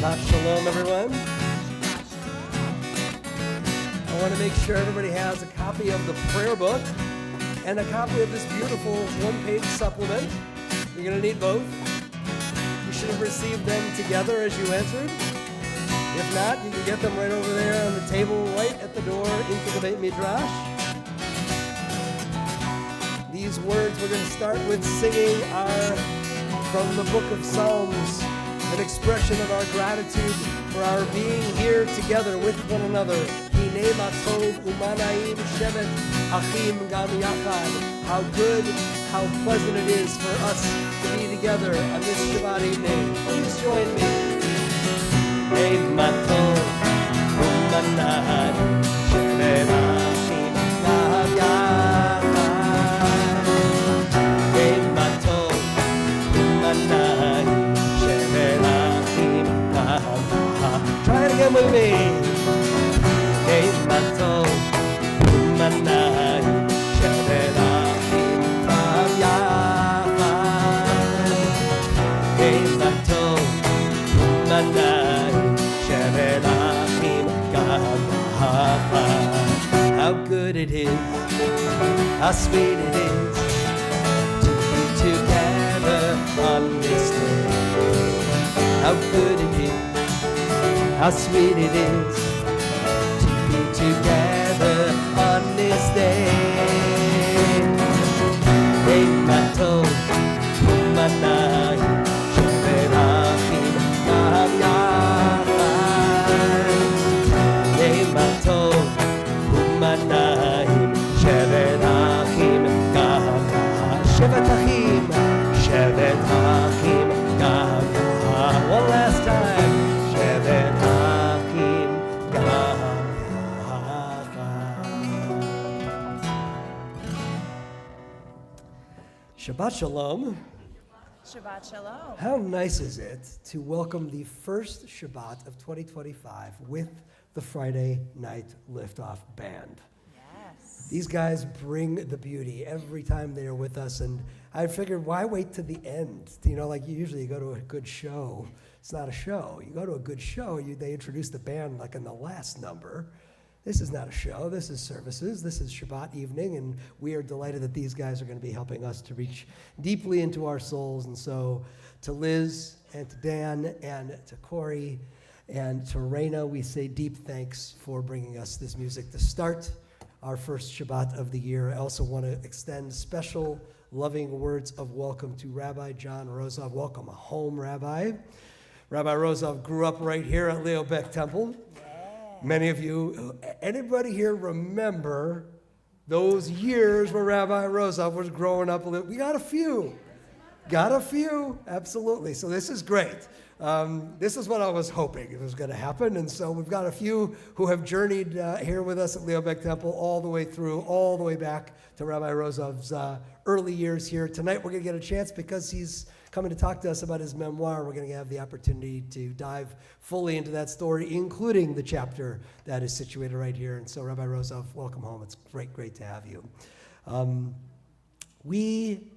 Shabbat Shalom, everyone. I want to make sure everybody has a copy of the prayer book and a copy of this beautiful one-page supplement. You're going to need both. You should have received them together as you entered. If not, you can get them right over there on the table right at the door into the Beit Midrash. These words we're going to start with singing are from the book of Psalms, an expression of our gratitude for our being here together with one another. Hinei matov umanaim shevet achim gam yachad. How good, how pleasant it is for us to be together on this Shabbat evening. Please join me. Hinei matov umanaim shevet achim gam yachad. Hinei matov umanaim. Try it again with me. Hey, matov, umanai, shevelachim kam yachad. Hey, matov, umanai, shevelachim kam yachad. How good it is, how sweet it is to be together on this day. How good it is, how sweet it is to be together on this day. Hey, matov, umanai, shevelachim gam yachad. Hey, matov, umanai, shevelachim gam yachad. Shevet achim, shevet achim gam yachad. One last time. Shevet achim gam yachad. Shabbat Shalom. Shabbat Shalom. How nice is it to welcome the first Shabbat of 2025 with the Friday Night Liftoff Band. Yes. These guys bring the beauty every time they are with us, and I figured, why wait to the end? You know, like usually you go to a good show. It's not a show. You go to a good show, they introduce the band like in the last number. This is not a show. This is services. This is Shabbat evening, and we are delighted that these guys are going to be helping us to reach deeply into our souls. And so to Liz and to Dan and to Corey and to Raina, we say deep thanks for bringing us this music to start our first Shabbat of the year. I also want to extend special loving words of welcome to Rabbi John Rozov. Welcome home, Rabbi. Rabbi Rozov grew up right here at Leo Beck Temple. Yeah. Many of you, anybody here remember those years where Rabbi Rozov was growing up? We got a few. Absolutely. So this is great. This is what I was hoping it was going to happen. And so we've got a few who have journeyed here with us at Leo Beck Temple all the way through, all the way back to Rabbi Rozov's early years here. Tonight we're going to get a chance because he's coming to talk to us about his memoir. We're going to have the opportunity to dive fully into that story, including the chapter that is situated right here. And so Rabbi Rozov, welcome home. It's great to have you. We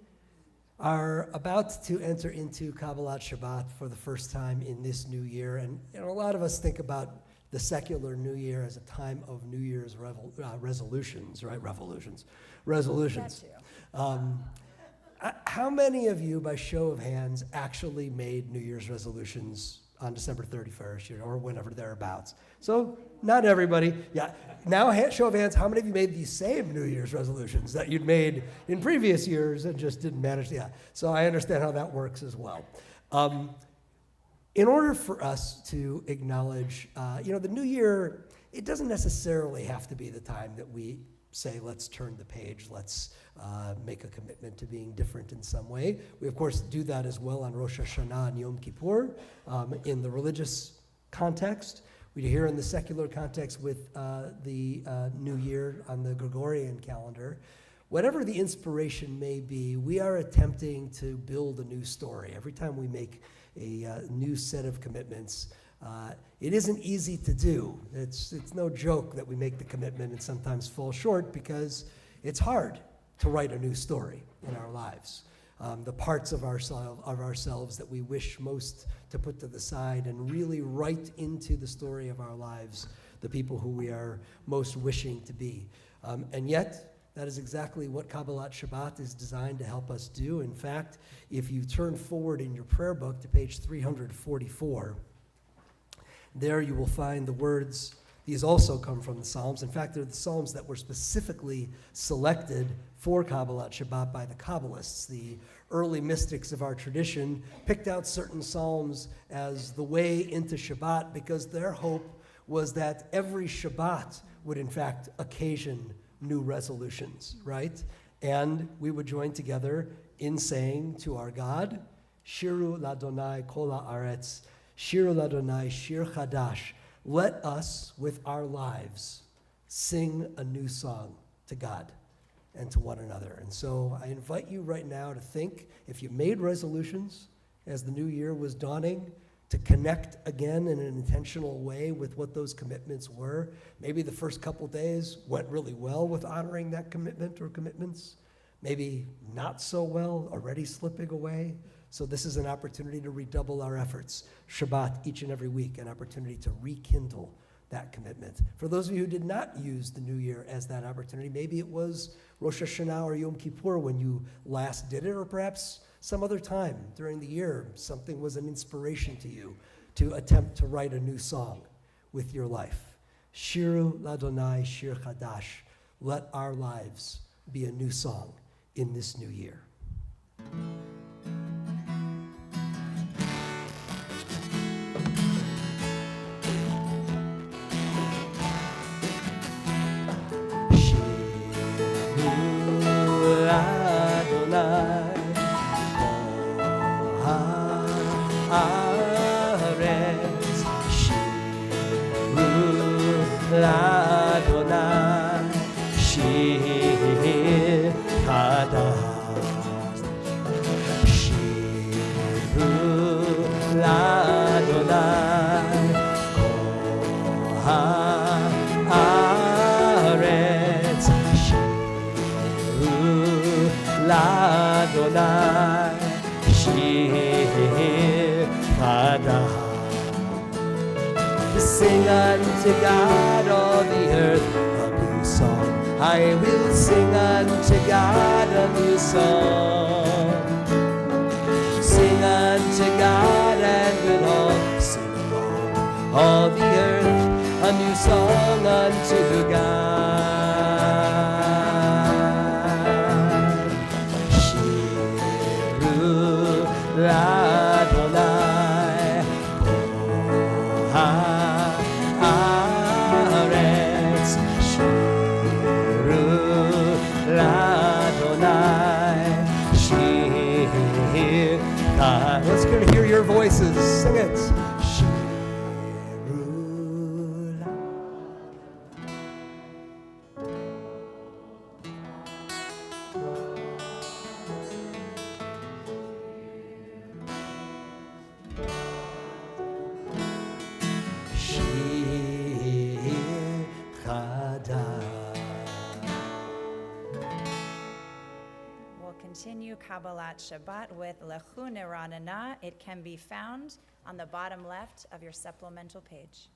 are about to enter into Kabbalat Shabbat for the first time in this new year. And a lot of us think about the secular new year as a time of New Year's resolutions, right? Resolutions. How many of you, by show of hands, actually made New Year's resolutions on December 31st, or whenever thereabouts? So not everybody. Yeah. Now, show of hands, how many of you made the same New Year's resolutions that you'd made in previous years and just didn't manage to? Yeah. So I understand how that works as well. In order for us to acknowledge, the new year, it doesn't necessarily have to be the time that we say, let's turn the page, let's make a commitment to being different in some way. We, of course, do that as well on Rosh Hashanah and Yom Kippur in the religious context. We do here in the secular context with the New Year on the Gregorian calendar. Whatever the inspiration may be, we are attempting to build a new story. Every time we make a new set of commitments, it isn't easy to do. It's no joke that we make the commitment and sometimes fall short because it's hard to write a new story in our lives. the parts of ourselves that we wish most to put to the side, and really write into the story of our lives the people who we are most wishing to be. And yet, that is exactly what Kabbalat Shabbat is designed to help us do. In fact, if you turn forward in your prayer book to page 344, there you will find the words. These also come from the Psalms. In fact, they're the Psalms that were specifically selected for Kabbalat Shabbat by the Kabbalists. The early mystics of our tradition picked out certain Psalms as the way into Shabbat because their hope was that every Shabbat would in fact occasion new resolutions, right? And we would join together in saying to our God, Shiru Ladonai Kol Haaretz, Shiru Ladonai Shir Chadash. Let us, with our lives, sing a new song to God and to one another. And so I invite you right now to think, if you made resolutions as the new year was dawning, to connect again in an intentional way with what those commitments were. Maybe the first couple days went really well with honoring that commitment or commitments. Maybe not so well, already slipping away. So this is an opportunity to redouble our efforts. Shabbat each and every week, an opportunity to rekindle that commitment. For those of you who did not use the new year as that opportunity, maybe it was Rosh Hashanah or Yom Kippur when you last did it, or perhaps some other time during the year, something was an inspiration to you to attempt to write a new song with your life. Shiru Ladonai Shir Chadash. Let our lives be a new song in this new year. Sing unto God all the earth a new song. I will sing unto God a new song. Sing unto God and we'll all sing along. All the earth a new song unto God. Shiru Ladonai Kol Haaretz, Shiru Ladonai Shir Chadash. Let's go to hear your voices. Sing it. Continue Kabbalat Shabbat with Lechu Neranana. It can be found on the bottom left of your supplemental page.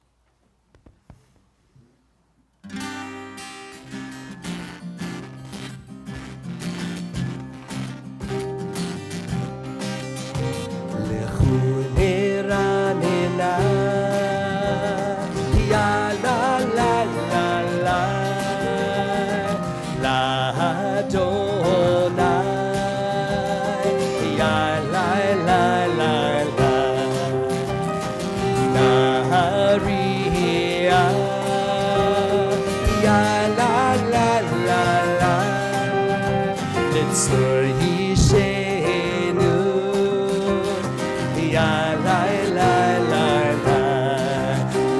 Lechu Neranana, ya la la la la, la Adonai. Tzur Yishenu, ya la la la la.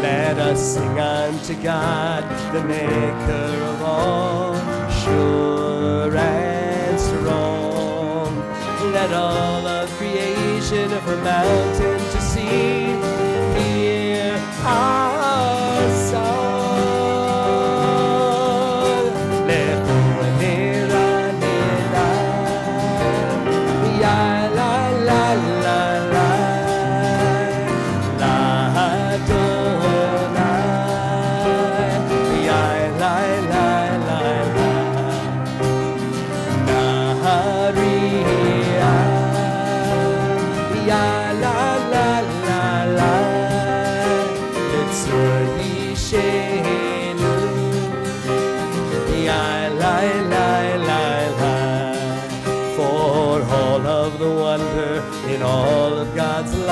Let us sing unto God, the Maker of all, sure and strong. Let all of creation, from mountain to sea, hear our song.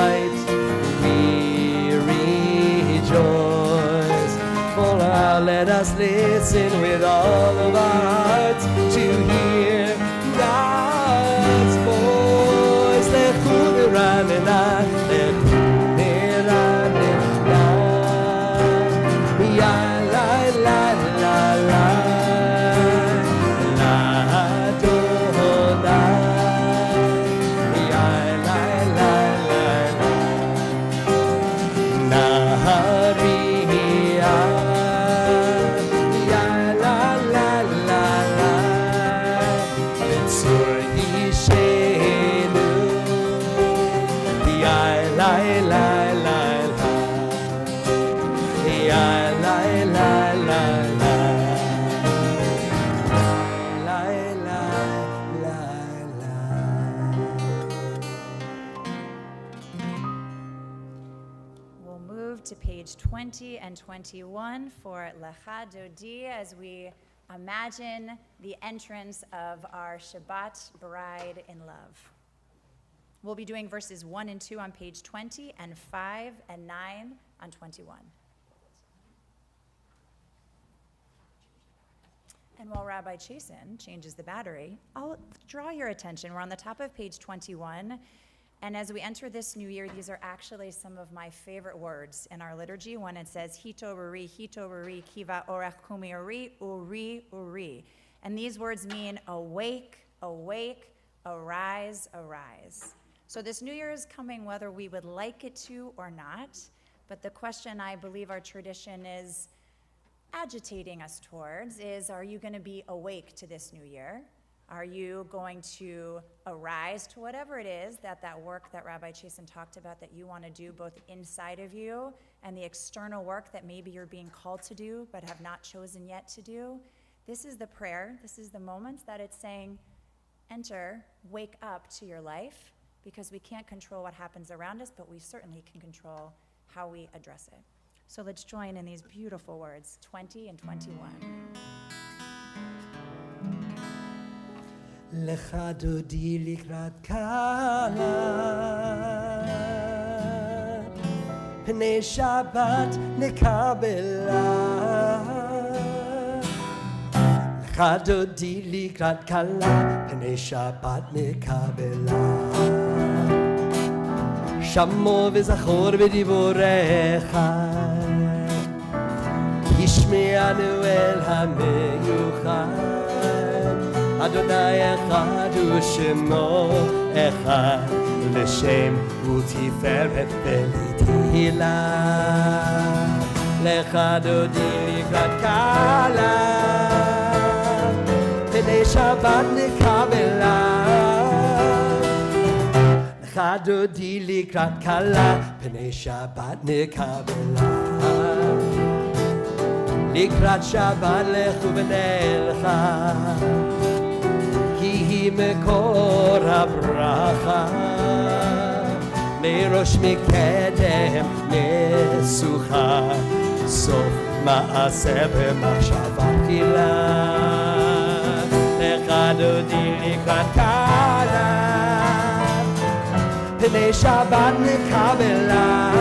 light we rejoice. For now let us listen with all of our hearts to hear God's voice. Lechu neranena, lechu neranena, ya la la la la, la Adonai, ya la la la la, Nahariya, ya la la la la, B'tzur Yishenu, ya la la la la, ya la la la la, la la la la. We'll move to page 20 and 21 for Lecha Dodi as we imagine the entrance of our Shabbat bride in love. We'll be doing verses 1 and 2 on page 20 and 5 and 9 on 21. And while Rabbi Chasen changes the battery, I'll draw your attention. We're on the top of page 21. And as we enter this new year, these are actually some of my favorite words in our liturgy when it says, Hito Ruri, Kiva Orech Kumi Uri, Uri. And these words mean awake, awake, arise, arise. So this new year is coming whether we would like it to or not. But the question I believe our tradition is agitating us towards is, are you going to be awake to this new year? Are you going to arise to whatever it is that work that Rabbi Chasen talked about that you want to do both inside of you and the external work that maybe you're being called to do but have not chosen yet to do? This is the prayer. This is the moment that it's saying, enter, wake up to your life, because we can't control what happens around us, but we certainly can control how we address it. So let's join in these beautiful words, 20 and 21. Lecha dodi likrat kala, pnei Shabbat nekabela. Lecha dodi likrat kala, pnei Shabbat nekabela. Shamo v'zachor b'diborecha, yishme'anu el hameyuchad. Adonai echad u'shemo echad, l'shem u'tiferet v'litihila. Lecha dodi likrat kala, pnei Shabbat nekabela. Lecha dodi likrat kala, pnei Shabbat nekabela. Likrat Shabbat lechu v'nelcha, כי היא מקור הברכה, מראש מקדם משוכה, סוף מעשה במחשבה תחילה. לך דודי לקראת קלה, פני שבת נקבלה.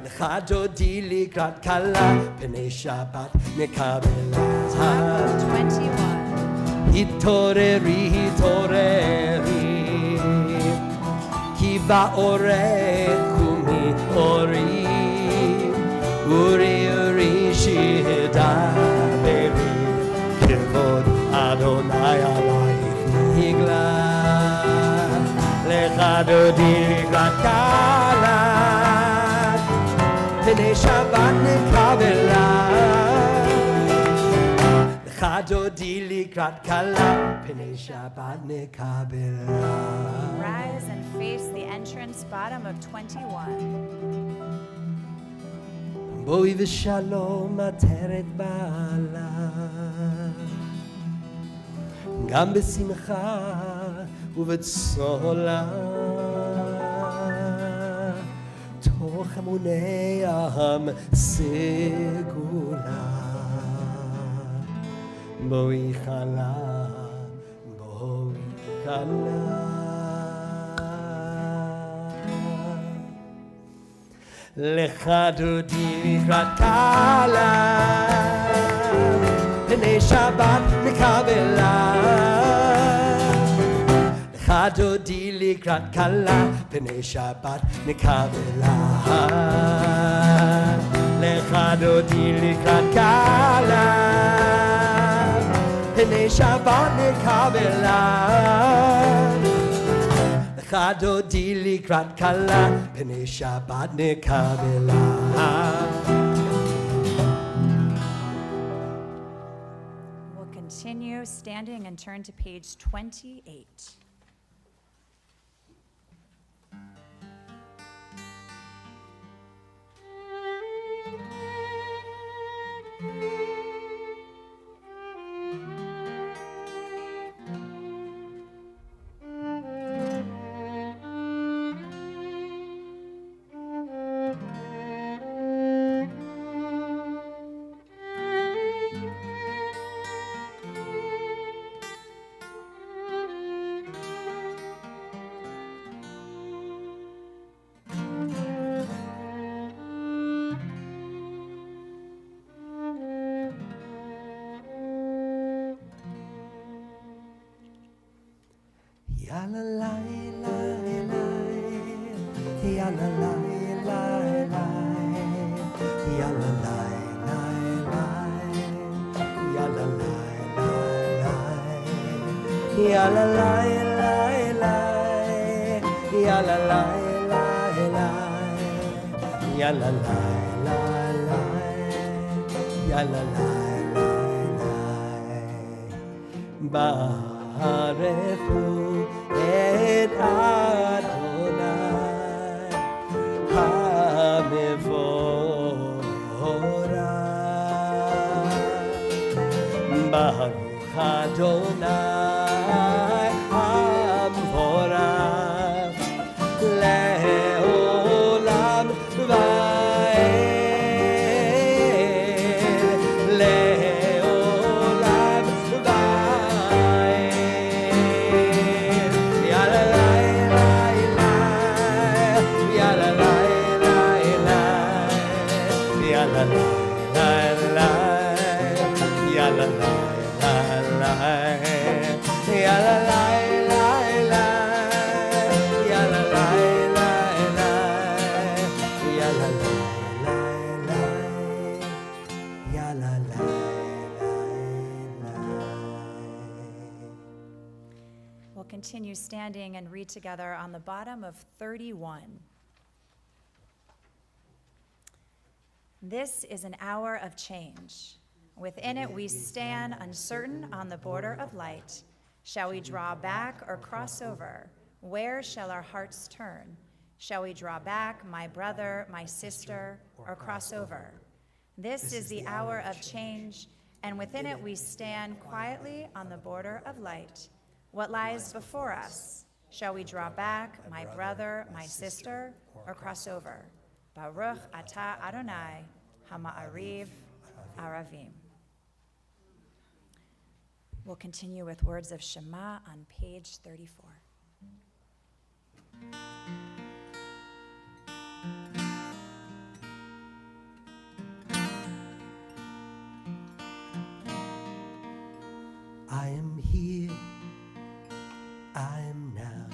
לך דודי לקראת קלה, פני שבת נקבלה. Top of 21. התעוררי, התעוררי, כי באורך קומי אורי, אורי אורי שתדברי, כבוד אדוני עלייך נגלה. לך דודי לקראת קלה, פני שבת נקבלה. דודי לקראת קלה, פני שבת נקבלה. Rise and face the entrance, bottom of 21. בואי ושלום עטרת בעלה, גם בשמחה ובצהלה, תוך המוני העם סגולה. בואי חלה, בואי חלה. Lecha dodi likrat kala, Pnei Shabbat nikabela. Lecha dodi likrat kala, Pnei Shabbat nikabela. Lecha dodi likrat kala, Pnei Shabbat nikabela. Lecha dodi likrat kala, Pnei Shabbat nikabela. We'll continue standing and turn to page 28. Ya la la la la, ya la la la la, ya la la la la, ya la la la la, ya la la la la, ya la la la la, ya la la la la, ya la la la la. Barechu et Adonai HaMevorach. Baruch Adonai HaMevorach Le'olam va'ed. Le'olam va'ed. Ya la la la la, ya la la la la, ya la la la la, ya la la la la, ya la la la la, ya la la la la, ya la la la la, ya la la la la. We'll continue standing and read together on the bottom of 31. This is an hour of change. Within it we stand uncertain on the border of light. Shall we draw back or cross over? Where shall our hearts turn? Shall we draw back, my brother, my sister, or cross over? This is the hour of change, and within it we stand quietly on the border of light. What lies before us? Shall we draw back, my brother, my sister, or cross over? Baruch atah Adonai, Hama'ariv Aravim. We'll continue with words of Shema on page 34. I am here, I am now,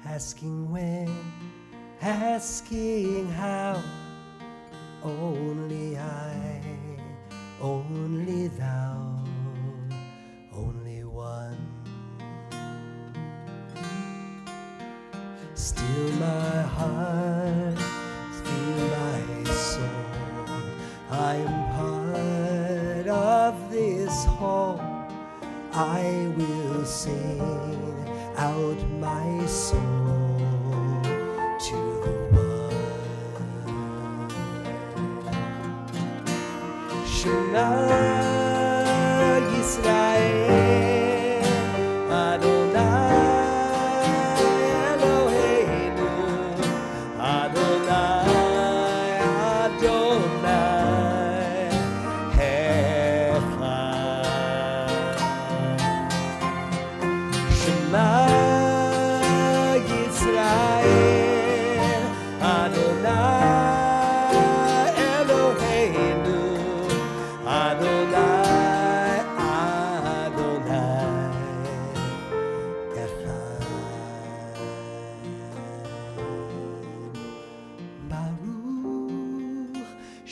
asking when, asking how, only I, only thou, only one. Still my heart, still my soul, I am part of this whole. I will sing out my soul to the one. Shema Yisrael Adonai Eloheinu Adonai Adonai Echad. Shema Yisrael Adonai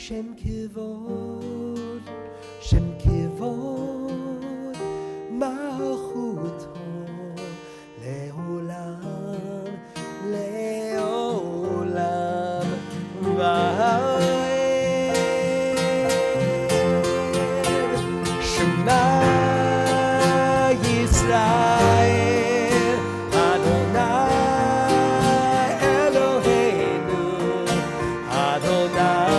Shem Kivod, Shem Kivod, Malchuto, Leolam, Leolam, Va'ed. Shema Yisrael, Adonai Eloheinu, Adonai, Adonai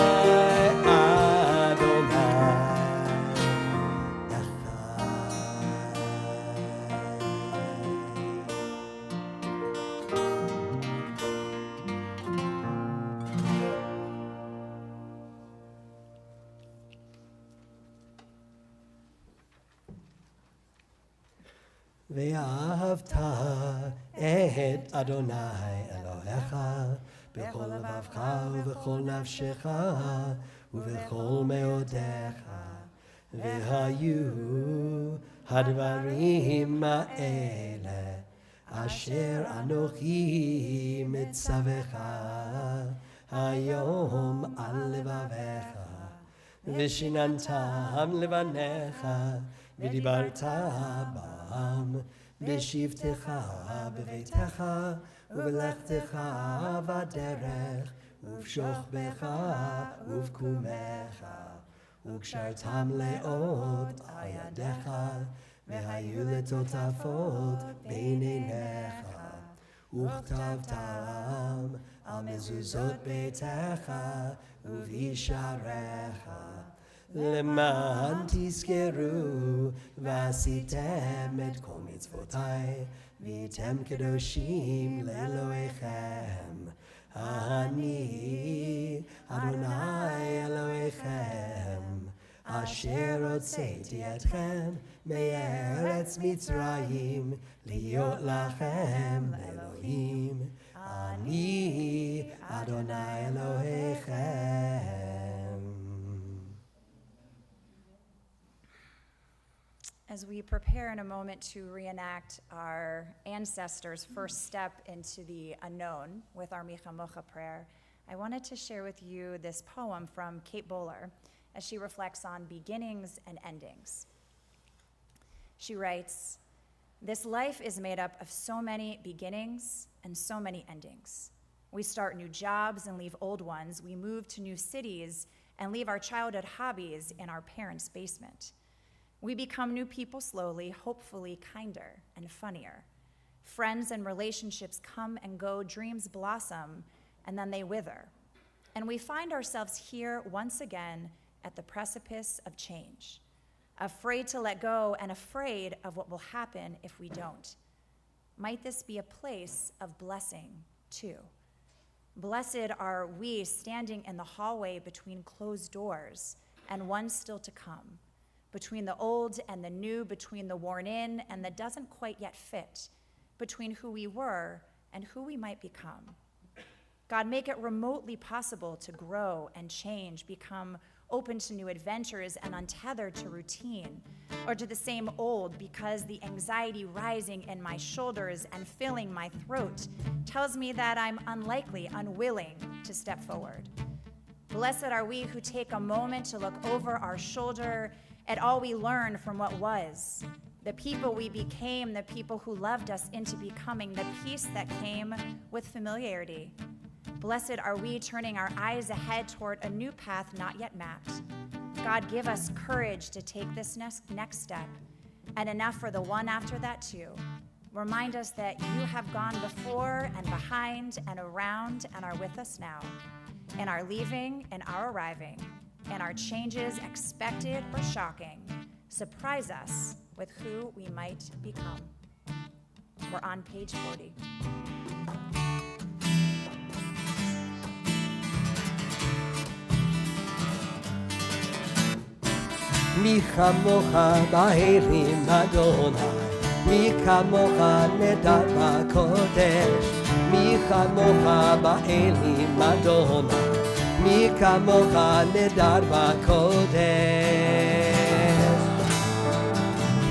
ואהבת את אדוני אלוהיך בכל לבבך ובכל נפשך ובכל מאודיך. והיו הדברים האלה אשר אנוכי מצווך היום על לבביך, ושיננתם לבניך ודיברת בם בשבתך בביתך ובלכתך בדרך ובשוכבך ובקומך, וקשרתם לאות על ידיך והיו לטוטפות בין עיניך, וכתבתם על מזוזות ביתך ובשעריך, למען תזכרו ועשיתם את כל מצוותיי והייתם קדושים לאלוהיכם. אני אדוני אלוהיכם אשר הוצאתי אתכם מארץ מצרים להיות לכם לאלוהים. אני אדוני אלוהיכם. As we prepare in a moment to reenact our ancestors' first step into the unknown with our Micha Mocha prayer, I wanted to share with you this poem from Kate Bowler as she reflects on beginnings and endings. She writes, "This life is made up of so many beginnings and so many endings. We start new jobs and leave old ones. We move to new cities and leave our childhood hobbies in our parents' basement. We become new people slowly, hopefully kinder and funnier. Friends and relationships come and go, dreams blossom, and then they wither. And we find ourselves here once again at the precipice of change, afraid to let go and afraid of what will happen if we don't. Might this be a place of blessing, too? Blessed are we standing in the hallway between closed doors and one still to come, between the old and the new, between the worn in and the doesn't quite yet fit, between who we were and who we might become. God, make it remotely possible to grow and change, become open to new adventures and untethered to routine, or to the same old, because the anxiety rising in my shoulders and filling my throat tells me that I'm unlikely, unwilling to step forward. Blessed are we who take a moment to look over our shoulder at all we learned from what was, the people we became, the people who loved us into becoming, the peace that came with familiarity. Blessed are we turning our eyes ahead toward a new path not yet mapped. God, give us courage to take this next step, and enough for the one after that too. Remind us that you have gone before and behind and around and are with us now, in our leaving and our arriving, in our changes expected or shocking. Surprise us with who we might become." We're on page 40. מי כמוך באלים אדוני, מי כמוך נדר בקודש, מי כמוך באלים אדוני, מי כמוך נדר בקודש.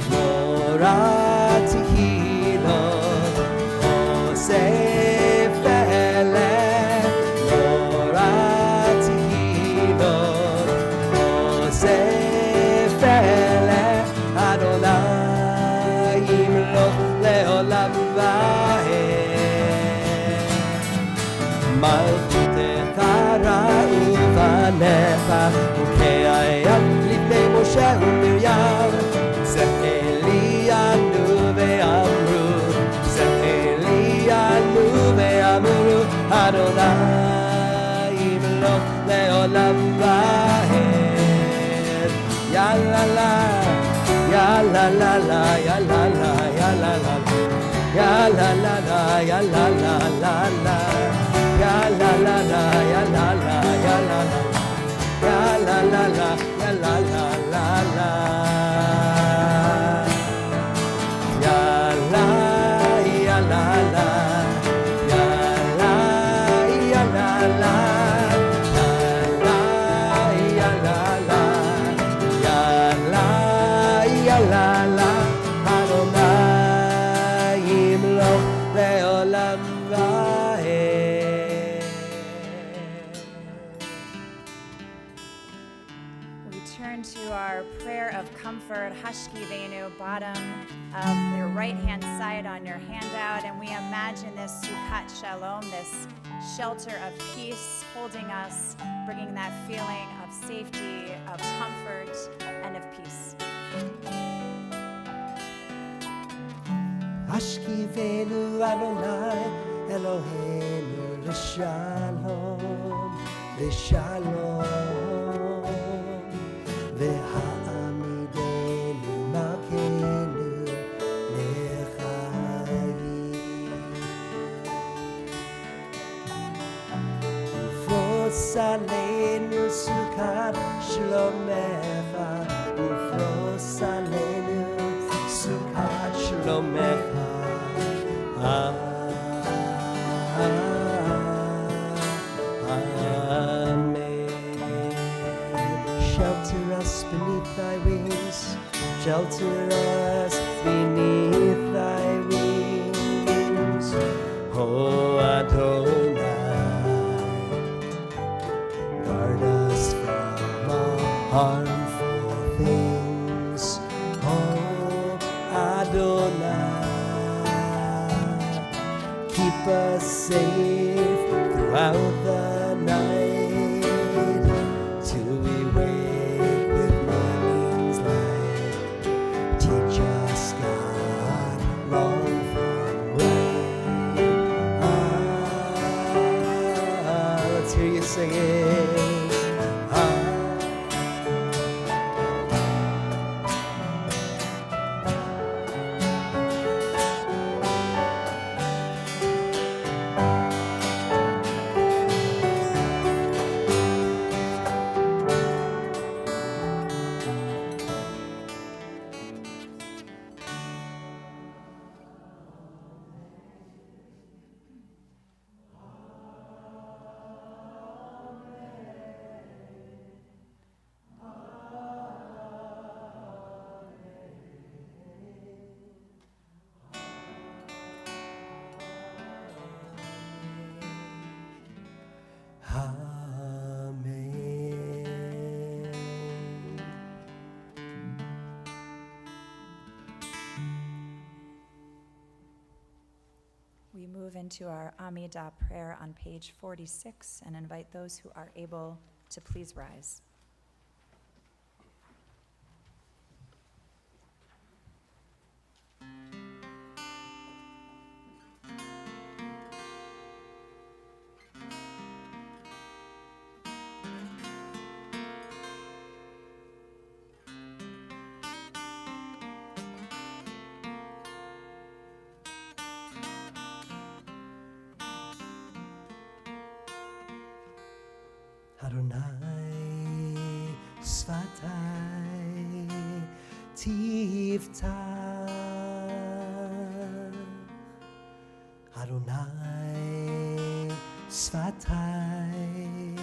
נורא תהילות אוסף פלא, נורא תהילות מלכותך ראו בניך, חוקי הים לפני משה ומרים. זה אלי ענו ואמרו, זה אלי ענו ואמרו, אדוני ימלוך לעולם ועד. יאללה יאללה יאללה יאללה יאללה יאללה יאללה יאללה יאללה יאללה We turn to our prayer of comfort, Hashkivenu, bottom of your right-hand side on your handout, and we imagine this Sukkot Shalom, this shelter of peace holding us, bringing that feeling of safety, of comfort, and of peace. Hashkivenu Adonai Eloheinu l'shalom, l'shalom, v'ha'amidenu malkeinu l'chayim. Ufros aleinu sukat shlomecha, ufros aleinu sukat shlomecha. Amen. Shelter us beneath thy wings, shelter us beneath thy wings, oh Adonai. Guard us from all harmful things, oh Adonai. Keep us safe throughout the night, till we wake with morning's light. Teach us, God, wrong from right. Let's hear you sing it. We move into our Amidah prayer on page 46 and invite those who are able to please rise. Adonai Svatai Tiftach, Adonai Svatai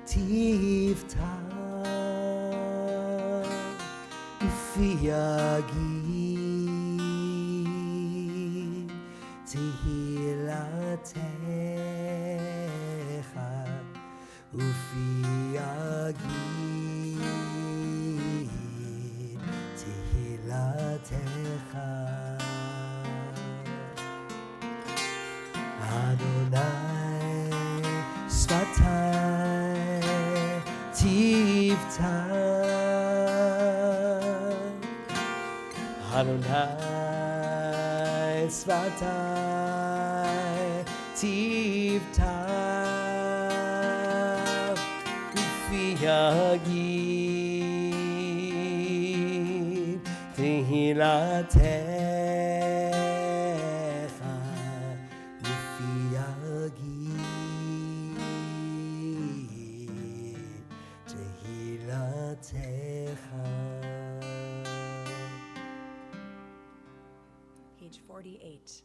Tiftach, Ufi Yagid Tehilatecha, Ufi Yagid Tehilatecha. Adonai Svatai Tivta Adonai Svatai Tivta Ufi Yagid Tehilatecha Ufi Yagid Tehilatecha. Page 48.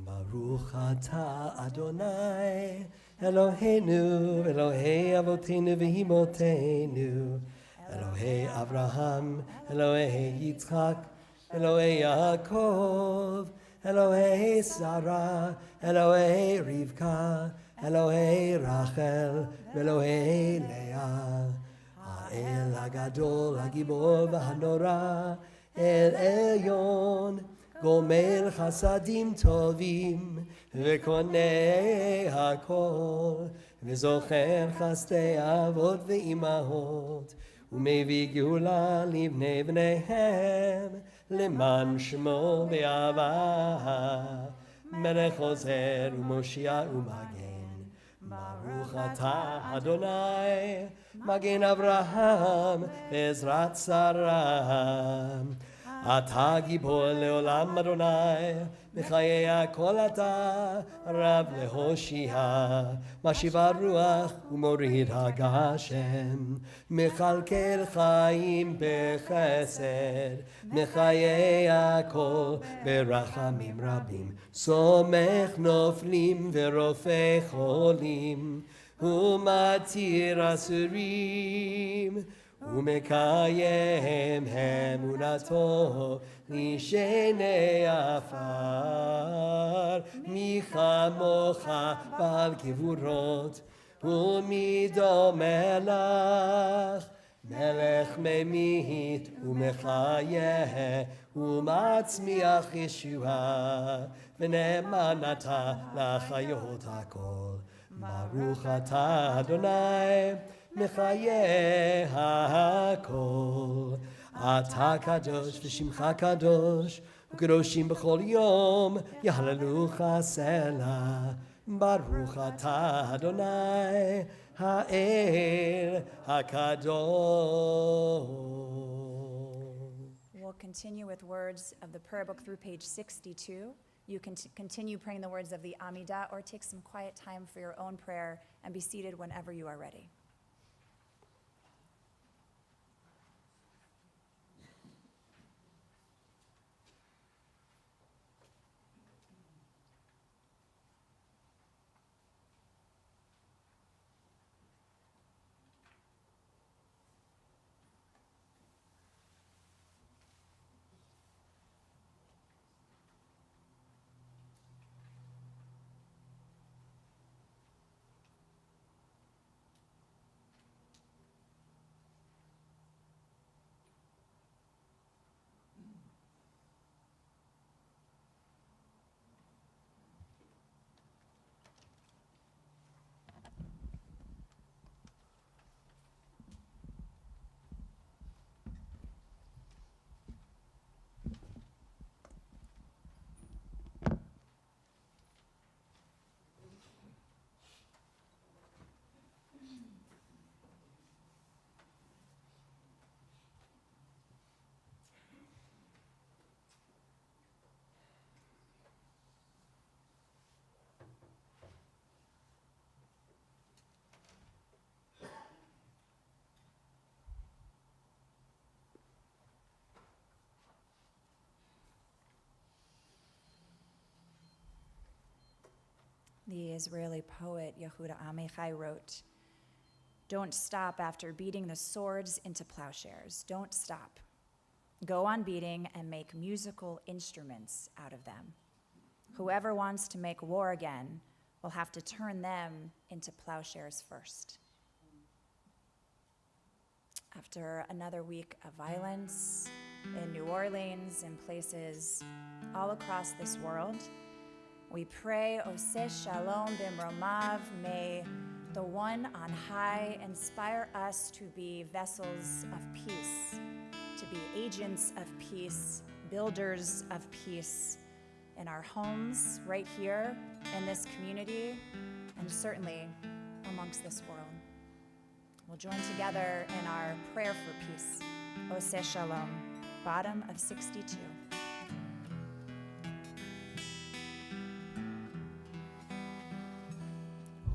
Baruch atah Adonai Eloheinu Elohei Avotenu v'Imotenu Elohei Avraham Elohei Yitzchak Elohei Yaakov Elohei Sarah Elohei Rivka Elohei Rachel Elohei Leah Ha'el Hagadol Hagibor v'Hanora El Elyon גומל חסדים טובים וקונה הכל וזוכר חסדי אבות ואימהות ומביא גאולה לבני בניהם למען שמו באהבה מלך עוזר ומושיע ומגן ברוך אתה אדוני מגן אברהם בעזרת שרה אתה גיבור לעולם אדוני, מחיי הכל אתה רב להושיע, משיב הרוח ומוריד הגשם, מכלכל חיים בחסד, מחיי הכל ברחמים רבים, סומך נופלים ורופא חולים, ומתיר אסורים, ומקיים אמונתו לשני עפר מי כמוך בעל גבורות ומי דומה לך מלך ממית ומחיה ומצמיח ישועה ונאמן אתה לחיות הכל ברוך אתה אדוני מחיי הכל אתה קדוש ושמך קדוש וקדושים בכל יום יהללוך סלע ברוך אתה אדוני האל הקדוש. We'll continue with words of the prayer book through page 62. You can continue praying the words of the Amidah or take some quiet time for your own prayer and be seated whenever you are ready. The Israeli poet Yehuda Amichai wrote, "Don't stop after beating the swords into plowshares. Don't stop. Go on beating and make musical instruments out of them. Whoever wants to make war again will have to turn them into plowshares first." After another week of violence in New Orleans and places all across this world, we pray, Oseh Shalom Bimromav, may the one on high, inspire us to be vessels of peace, to be agents of peace, builders of peace in our homes, right here in this community, and certainly amongst this world. We'll join together in our prayer for peace. Oseh Shalom, bottom of 62.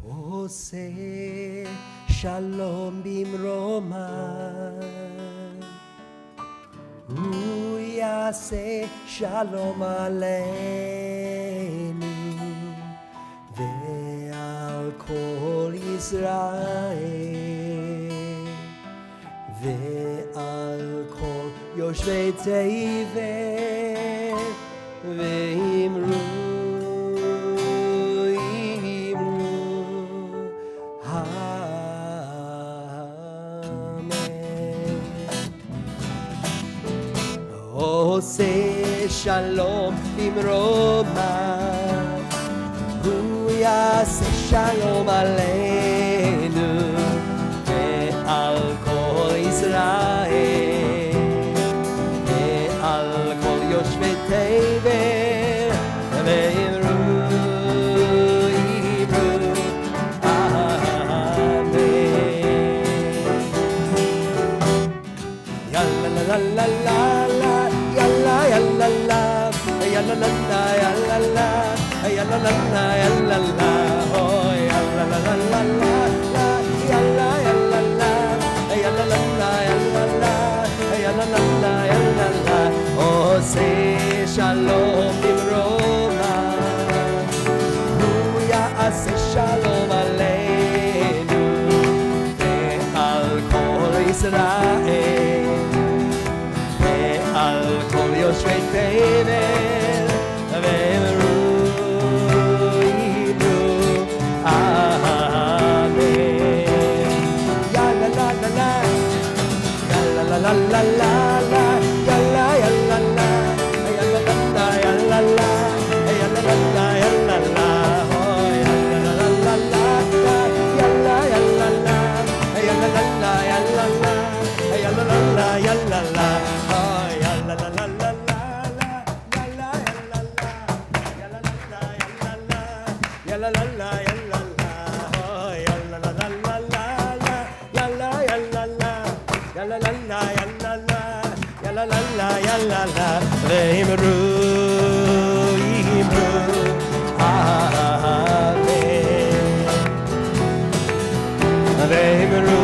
Oseh Shalom bimroman, Hu yaseh Shalom aleinu, ve'al kol Yisrael, ve'al kol yoshvei tevel, ve'imru Oseh Shalom bimroman, Hu yaseh Shalom aleinu, ve'al kol Yisrael, ve'al kol yoshvei tevel, ve'imru amen. Ya la la la la la. Ya la la la, ya la la la, ya la la, ya la la la, ya la la, oh ya la la la la la, ya la la la, ya la la la, ya la la, ya la la la, ya la la, Oseh Shalom bimroman, Hu yaseh Shalom aleinu, ve'al kol Yisrael, al kol yoshvei tevel, ve'imru amen. Ya la la la la, ya la la la la la, ya la ya la la, ya la la la, ya la la, ya la la la, ya la la, oh ya la la la la, ya la ya la la, ya la la la, ya la la, ya la la la, ya la la. Ve'imru amen. Ve'imru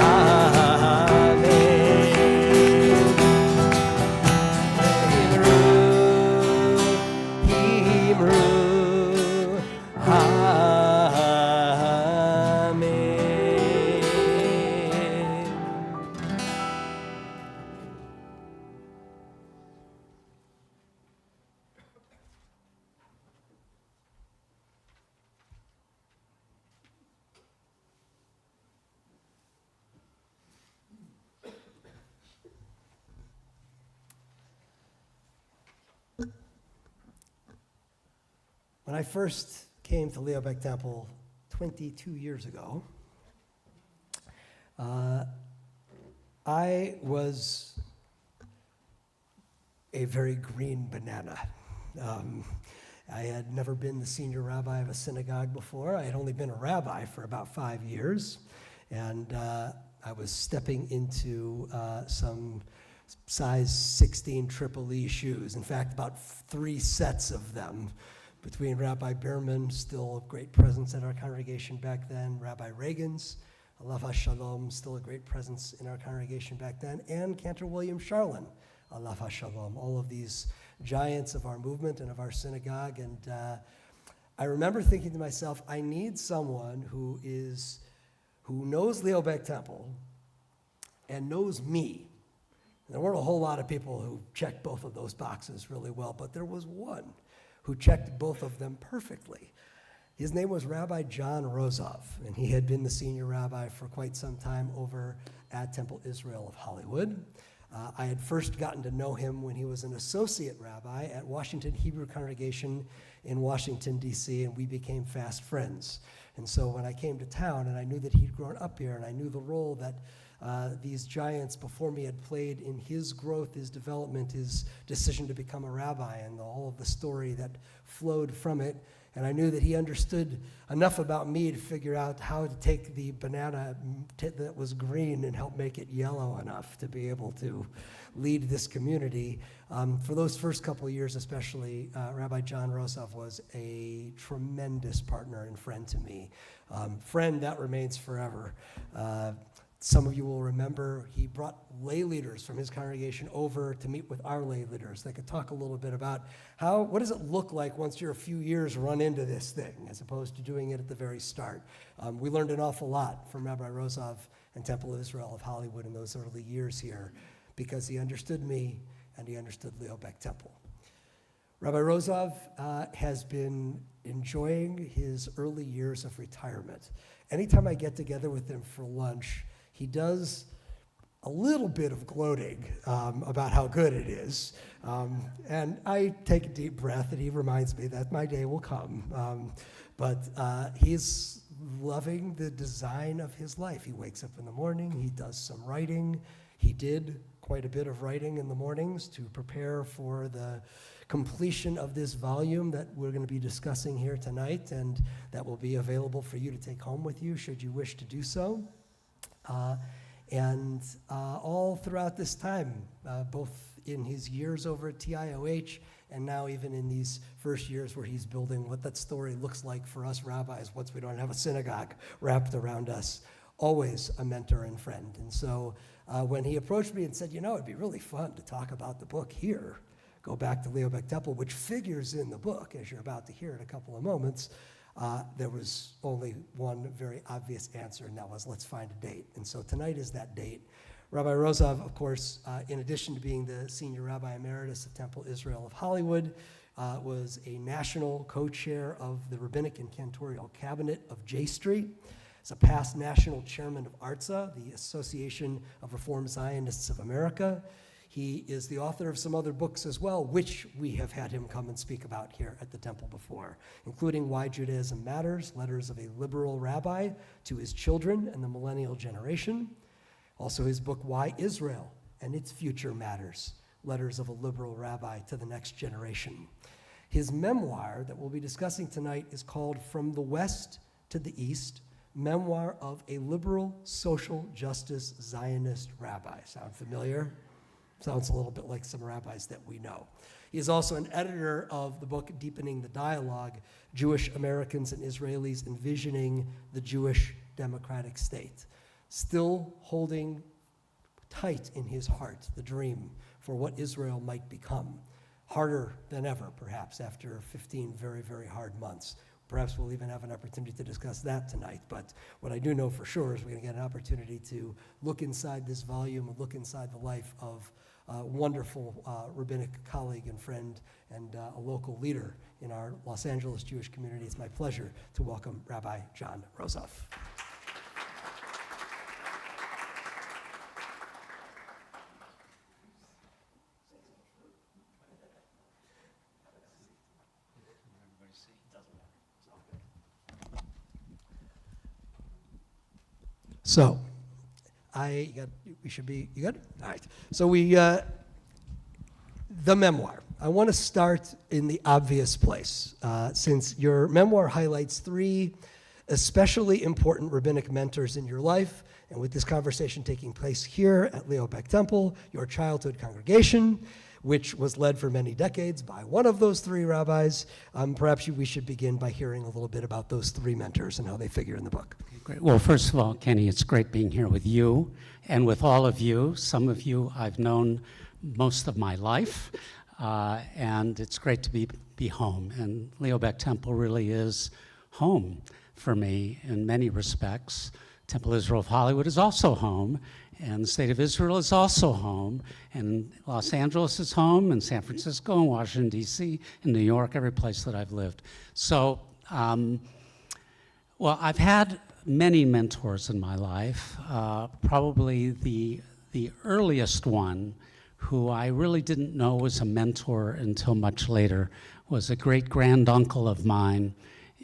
amen. Ve'imru When I first came to Leobeck Temple 22 years ago, I was a very green banana. I had never been the senior rabbi of a synagogue before. I had only been a rabbi for about 5 years, and I was stepping into some size 16 triple E shoes. In fact, about 3 sets of them, between Rabbi Bierman, still a great presence in our congregation back then, Rabbi Reagan's, Alav HaShalom, still a great presence in our congregation back then, and Cantor William Sharlin, Alav HaShalom, all of these giants of our movement and of our synagogue. And I remember thinking to myself, I need someone who knows Leobeck Temple and knows me. And there weren't a whole lot of people who checked both of those boxes really well, but there was one who checked both of them perfectly. His name was Rabbi John Rozov, and he had been the senior rabbi for quite some time over at Temple Israel of Hollywood. I had first gotten to know him when he was an associate rabbi at Washington Hebrew Congregation in Washington, D.C., and we became fast friends. And so when I came to town and I knew that he'd grown up here and I knew the role that these giants before me had played in his growth, his development, his decision to become a rabbi, and all of the story that flowed from it. And I knew that he understood enough about me to figure out how to take the banana that was green and help make it yellow enough to be able to lead this community. For those first couple of years especially, Rabbi John Rosov was a tremendous partner and friend to me. Friend that remains forever. Some of you will remember he brought lay leaders from his congregation over to meet with our lay leaders. They could talk a little bit about what does it look like once you're a few years run into this thing, as opposed to doing it at the very start. We learned an awful lot from Rabbi Rosov and Temple of Israel of Hollywood in those early years here, because he understood me and he understood Leo Beck Temple. Rabbi Rosov has been enjoying his early years of retirement. Anytime I get together with him for lunch, he does a little bit of gloating about how good it is. And I take a deep breath, and he reminds me that my day will come. But he's loving the design of his life. He wakes up in the morning, he does some writing. He did quite a bit of writing in the mornings to prepare for the completion of this volume that we're going to be discussing here tonight, and that will be available for you to take home with you should you wish to do so. All throughout this time, both in his years over at TIOH and now even in these first years where he's building what that story looks like for us rabbis once we don't have a synagogue wrapped around us, always a mentor and friend. And so when he approached me and said, it'd be really fun to talk about the book here, go back to Leo Beck Temple, which figures in the book, as you're about to hear in a couple of moments, there was only one very obvious answer, and that was, let's find a date. And so tonight is that date. Rabbi Rosov, of course, in addition to being the senior rabbi emeritus of Temple Israel of Hollywood, was a national co-chair of the Rabbinic and Cantorial Cabinet of J Street. He's a past national chairman of ARTSA, the Association of Reformed Zionists of America. He is the author of some other books as well, which we have had him come and speak about here at the temple before, including Why Judaism Matters, Letters of a Liberal Rabbi to His Children and the Millennial Generation. Also his book, Why Israel and Its Future Matters, Letters of a Liberal Rabbi to the Next Generation. His memoir that we'll be discussing tonight is called From the West to the East, Memoir of a Liberal Social Justice Zionist Rabbi. Sound familiar? Sounds a little bit like some rabbis that we know. He is also an editor of the book Deepening the Dialogue, Jewish Americans and Israelis Envisioning the Jewish Democratic State. Still holding tight in his heart the dream for what Israel might become. Harder than ever, perhaps, after 15 very, very hard months. Perhaps we'll even have an opportunity to discuss that tonight. But what I do know for sure is we're going to get an opportunity to look inside this volume and look inside the life of a wonderful rabbinic colleague and friend and a local leader in our Los Angeles Jewish community. It's my pleasure to welcome Rabbi John Rosov. So, you good? All right. So the memoir. I want to start in the obvious place, since your memoir highlights three especially important rabbinic mentors in your life, and with this conversation taking place here at Leo Beck Temple, your childhood congregation, which was led for many decades by one of those three rabbis. Perhaps we should begin by hearing a little bit about those three mentors and how they figure in the book. Great. Well, first of all, Kenny, it's great being here with you and with all of you. Some of you I've known most of my life, and it's great to be home. And Leo Beck Temple really is home for me in many respects. Temple Israel of Hollywood is also home, and the state of Israel is also home, and Los Angeles is home, and San Francisco, and Washington, D.C., and New York, every place that I've lived. So, well, I've had many mentors in my life. Probably the earliest one who I really didn't know was a mentor until much later, was a great-granduncle of mine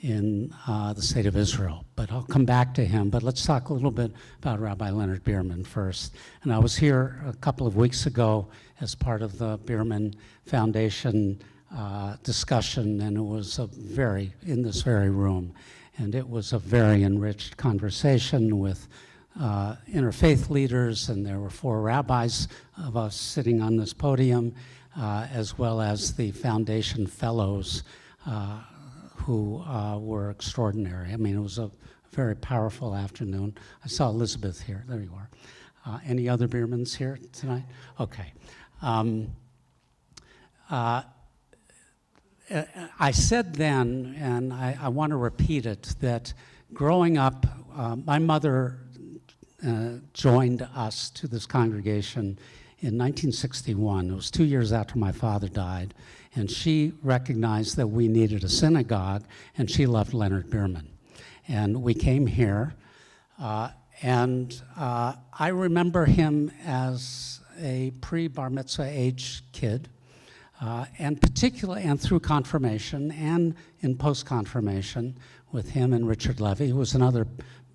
in the state of Israel. But I'll come back to him. But let's talk a little bit about Rabbi Leonard Bierman first. And I was here a couple of weeks ago as part of the Bierman Foundation discussion, and it was in this very room. And it was a very enriched conversation with interfaith leaders, and there were 4 rabbis of us sitting on this podium, as well as the foundation fellows who were extraordinary. I mean, it was a very powerful afternoon. I saw Elizabeth here. There you are. Any other Biermans here tonight? Okay. I said then, and I want to repeat it, that growing up, my mother joined us to this congregation in 1961. It was 2 years after my father died, and she recognized that we needed a synagogue, and she loved Leonard Bierman. And we came here, and I remember him as a pre-bar mitzvah age kid, and through confirmation and in post-confirmation with him and Richard Levy, who was another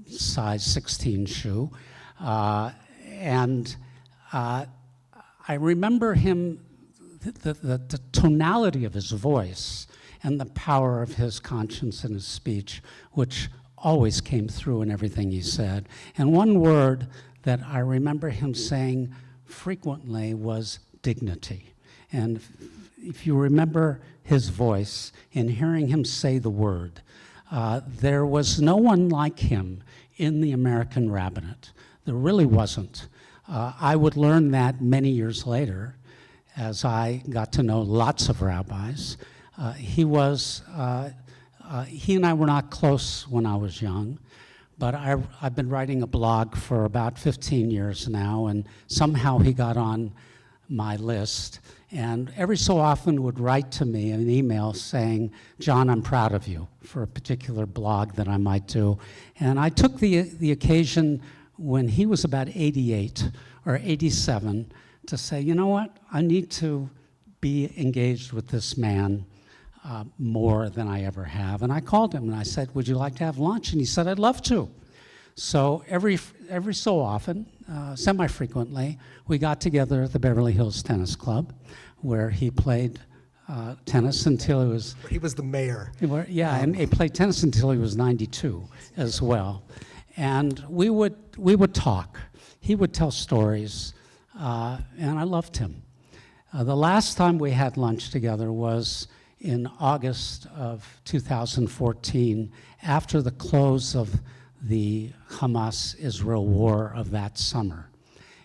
size 16 shoe. I remember him, the tonality of his voice and the power of his conscience and his speech, which always came through in everything he said. And one word that I remember him saying frequently was dignity. And if you remember his voice and hearing him say the word, there was no one like him in the American rabbinate. There really wasn't. I would learn that many years later as I got to know lots of rabbis. He and I were not close when I was young, but I've been writing a blog for about 15 years now, and somehow he got on my list, and every so often would write to me an email saying, "John, I'm proud of you," for a particular blog that I might do. And I took the occasion when he was about 88 or 87 to say, you know what, I need to be engaged with this man more than I ever have. And I called him and I said, would you like to have lunch? And he said, I'd love to. So every so often, semi-frequently, we got together at the Beverly Hills Tennis Club, where he played tennis until he was... He was the mayor. Yeah, and he played tennis until he was 92 as well. And we would talk. He would tell stories, and I loved him. The last time we had lunch together was in August of 2014, after the close of the Hamas-Israel war of that summer.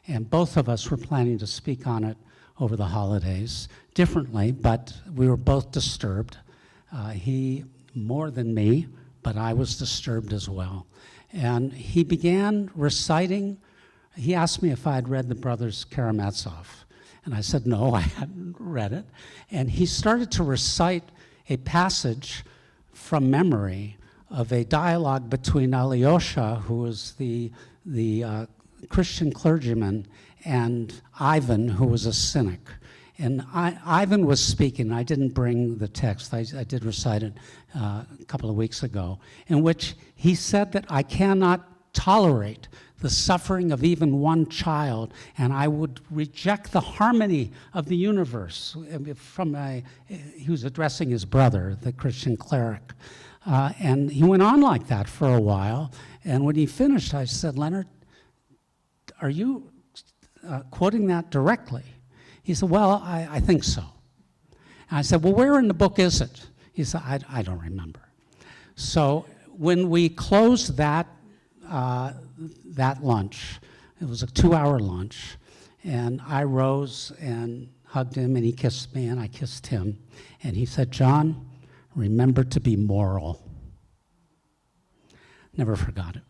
And both of us were planning to speak on it over the holidays, differently, but we were both disturbed. He more than me, but I was disturbed as well. And he began reciting. He asked me if I had read the Brothers Karamazov. And I said, no, I hadn't read it. And he started to recite a passage from memory of a dialogue between Alyosha, who was the Christian clergyman, and Ivan, who was a cynic. And Ivan was speaking. I didn't bring the text. I did recite it a couple of weeks ago, in which he said that I cannot tolerate the suffering of even one child, and I would reject the harmony of the universe. He was addressing his brother, the Christian cleric. And he went on like that for a while, and when he finished, I said, Leonard, are you quoting that directly? He said, well, I think so. And I said, well, where in the book is it? He said, I don't remember. So when we closed that lunch, it was a 2-hour lunch, and I rose and hugged him, and he kissed me, and I kissed him. And he said, John, remember to be moral. Never forgot it.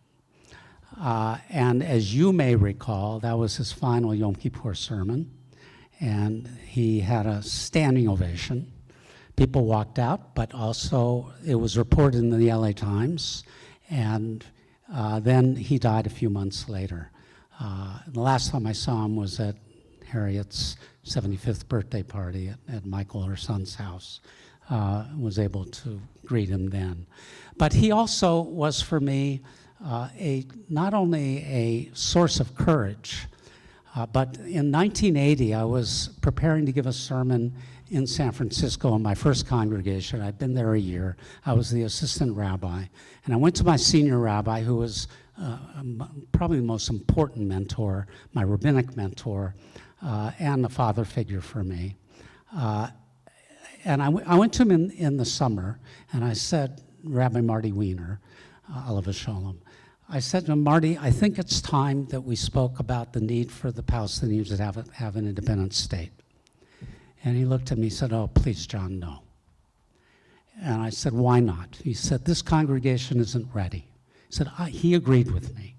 And as you may recall, that was his final Yom Kippur sermon, and he had a standing ovation. People walked out, but also it was reported in the LA Times, and then he died a few months later. The last time I saw him was at Harriet's 75th birthday party at Michael, her son's house. Was able to greet him then. But he also was for me not only a source of courage, but in 1980 I was preparing to give a sermon in San Francisco in my first congregation. I'd been there a year. I was the assistant rabbi. And I went to my senior rabbi, who was probably the most important mentor, my rabbinic mentor, and a father figure for me. And I went to him in the summer, and I said, Rabbi Marty Wiener, Alav Shalom, I said to him, Marty, I think it's time that we spoke about the need for the Palestinians to have an independent state. And he looked at me and said, oh, please, John, no. And I said, why not? He said, this congregation isn't ready. He said, he agreed with me.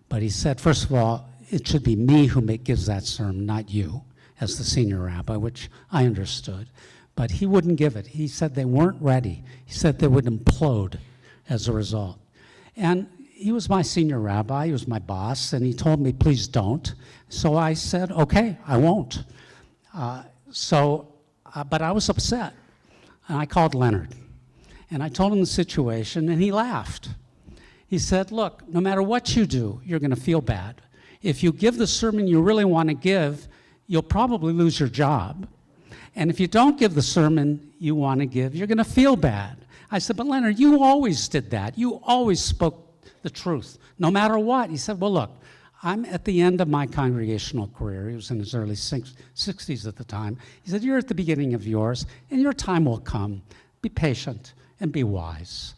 But he said, first of all, it should be me who gives that sermon, not you, as the senior rabbi, which I understood. But he wouldn't give it. He said they weren't ready. He said they would implode as a result. And he was my senior rabbi, he was my boss, and he told me, please don't. So I said, okay, I won't. But I was upset. And I called Leonard. And I told him the situation, and he laughed. He said, look, no matter what you do, you're going to feel bad. If you give the sermon you really want to give, you'll probably lose your job. And if you don't give the sermon you want to give, you're going to feel bad. I said, but Leonard, you always did that. You always spoke the truth, no matter what. He said, well, look, I'm at the end of my congregational career. He was in his early 60s at the time. He said, you're at the beginning of yours, and your time will come. Be patient and be wise.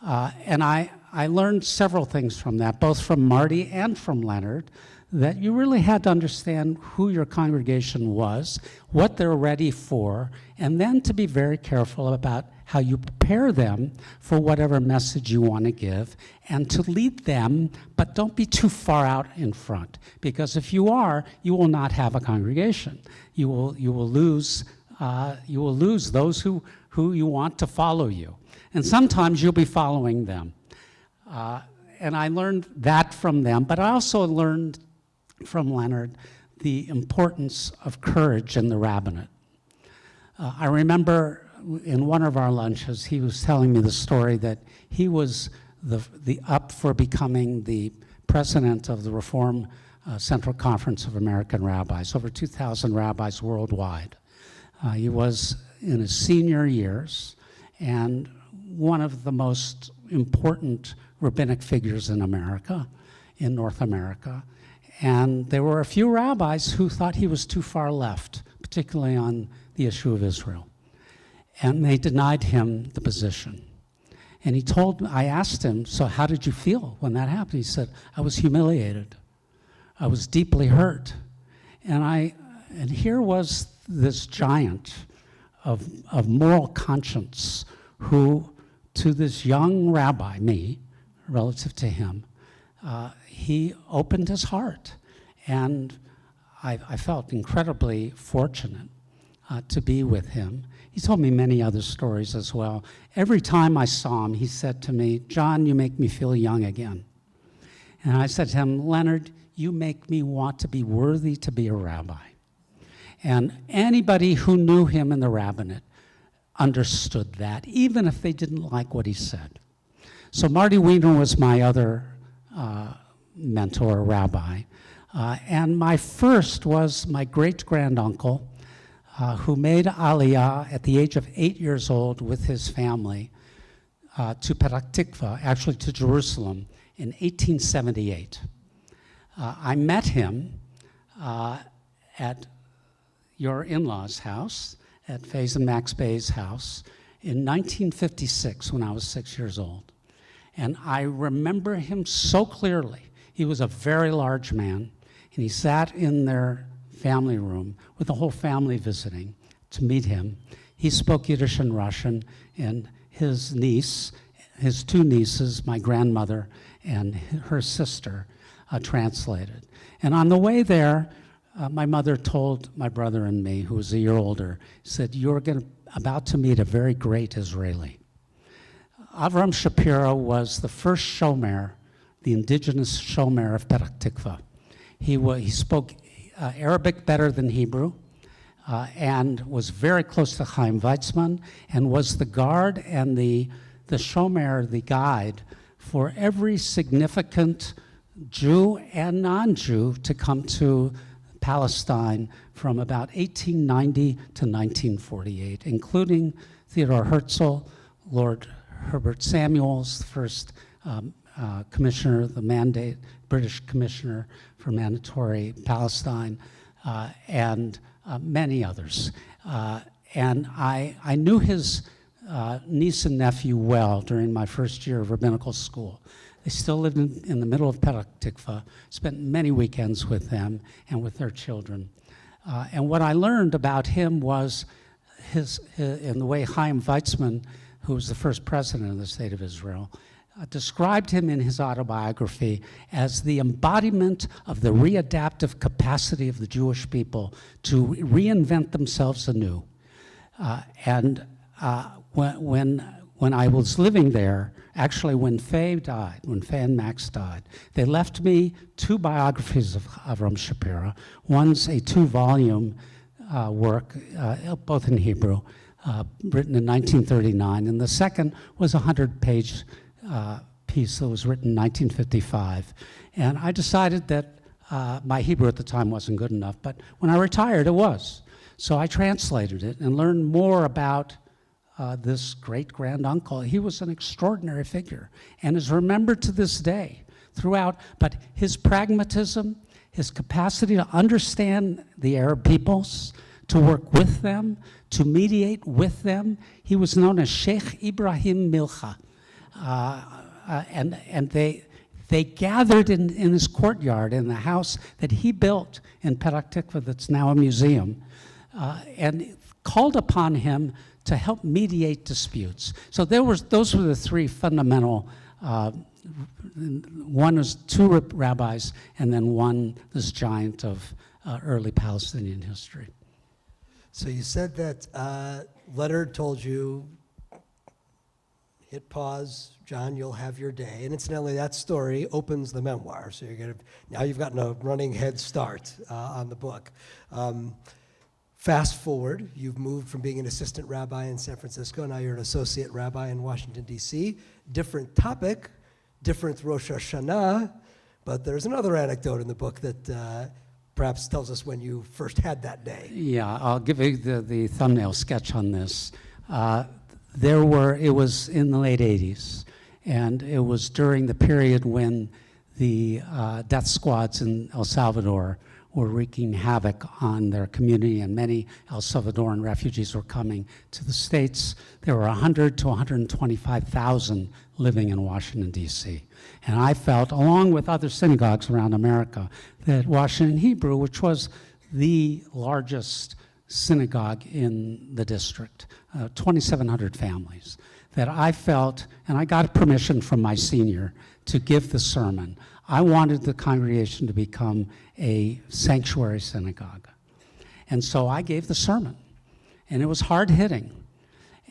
And I learned several things from that, both from Marty and from Leonard, that you really had to understand who your congregation was, what they're ready for, and then to be very careful about how you prepare them for whatever message you want to give, and to lead them, but don't be too far out in front, because if you are, you will not have a congregation. You will lose those who you want to follow you, and sometimes you'll be following them. And I learned that from them, but I also learned from Leonard the importance of courage in the rabbinate. I remember in one of our lunches, he was telling me the story that he was up for becoming the president of the Reform Central Conference of American Rabbis, over 2,000 rabbis worldwide. He was in his senior years and one of the most important rabbinic figures in America, in North America. And there were a few rabbis who thought he was too far left, particularly on the issue of Israel. And they denied him the position. And I asked him, so how did you feel when that happened? He said, I was humiliated. I was deeply hurt. And here was this giant of moral conscience who, to this young rabbi, me, relative to him, he opened his heart. And I felt incredibly fortunate to be with him. He told me many other stories as well. Every time I saw him, he said to me, John, you make me feel young again. And I said to him, Leonard, you make me want to be worthy to be a rabbi. And anybody who knew him in the rabbinate understood that, even if they didn't like what he said. So Marty Wiener was my other mentor, rabbi. And my first was my great-granduncle, who made Aliyah at the age of 8 years old with his family to Petah Tikva, actually to Jerusalem, in 1878. I met him at your in-laws' house, at Faze and Max Bay's house, in 1956 when I was 6 years old. And I remember him so clearly. He was a very large man, and he sat in their family room with the whole family visiting to meet him. He spoke Yiddish and Russian, and his niece, his two nieces, my grandmother and her sister, translated. And on the way there, my mother told my brother and me, who was a year older, said, you're about to meet a very great Israeli. Avram Shapiro was the first shomer, the indigenous shomer of Petah Tikva. He spoke Arabic better than Hebrew, and was very close to Chaim Weizmann, and was the guard and the shomer, the guide, for every significant Jew and non-Jew to come to Palestine from about 1890 to 1948, including Theodore Herzl, Lord Herbert Samuels, the first commissioner, the mandate, British commissioner for mandatory Palestine, and many others. And I knew his niece and nephew well during my first year of rabbinical school. They still lived in the middle of Petah Tikva, spent many weekends with them and with their children. And what I learned about him was in the way Chaim Weizmann, who was the first president of the State of Israel, described him in his autobiography as the embodiment of the readaptive capacity of the Jewish people to reinvent themselves anew. When I was living there, actually when Faye and Max died, they left me 2 biographies of Avram Shapira. One's a 2-volume work, both in Hebrew, written in 1939, and the second was a 100-page piece that was written in 1955. And I decided that my Hebrew at the time wasn't good enough, but when I retired, it was. So I translated it and learned more about this great-granduncle. He was an extraordinary figure and is remembered to this day throughout, but his pragmatism, his capacity to understand the Arab peoples, to work with them, to mediate with them. He was known as Sheikh Ibrahim Milcha. And they gathered in his courtyard in the house that he built in Petah Tikva that's now a museum, and called upon him to help mediate disputes. So those were the 3 fundamental, one was 2 rabbis, and then one, this giant of early Palestinian history. So you said that Leonard told you, hit pause, John, you'll have your day. And incidentally, that story opens the memoir, so now you've gotten a running head start on the book. Fast forward, you've moved from being an assistant rabbi in San Francisco, now you're an associate rabbi in Washington, D.C. Different topic, different Rosh Hashanah, but there's another anecdote in the book that perhaps tells us when you first had that day. Yeah, I'll give you the thumbnail sketch on this. It was in the late 80s, and it was during the period when the death squads in El Salvador were wreaking havoc on their community, and many El Salvadoran refugees were coming to the States. There were 100 to 125,000 living in Washington, D.C. And I felt, along with other synagogues around America, that Washington Hebrew, which was the largest synagogue in the district, 2,700 families, that I felt, and I got permission from my senior to give the sermon. I wanted the congregation to become a sanctuary synagogue. And so I gave the sermon, and it was hard-hitting.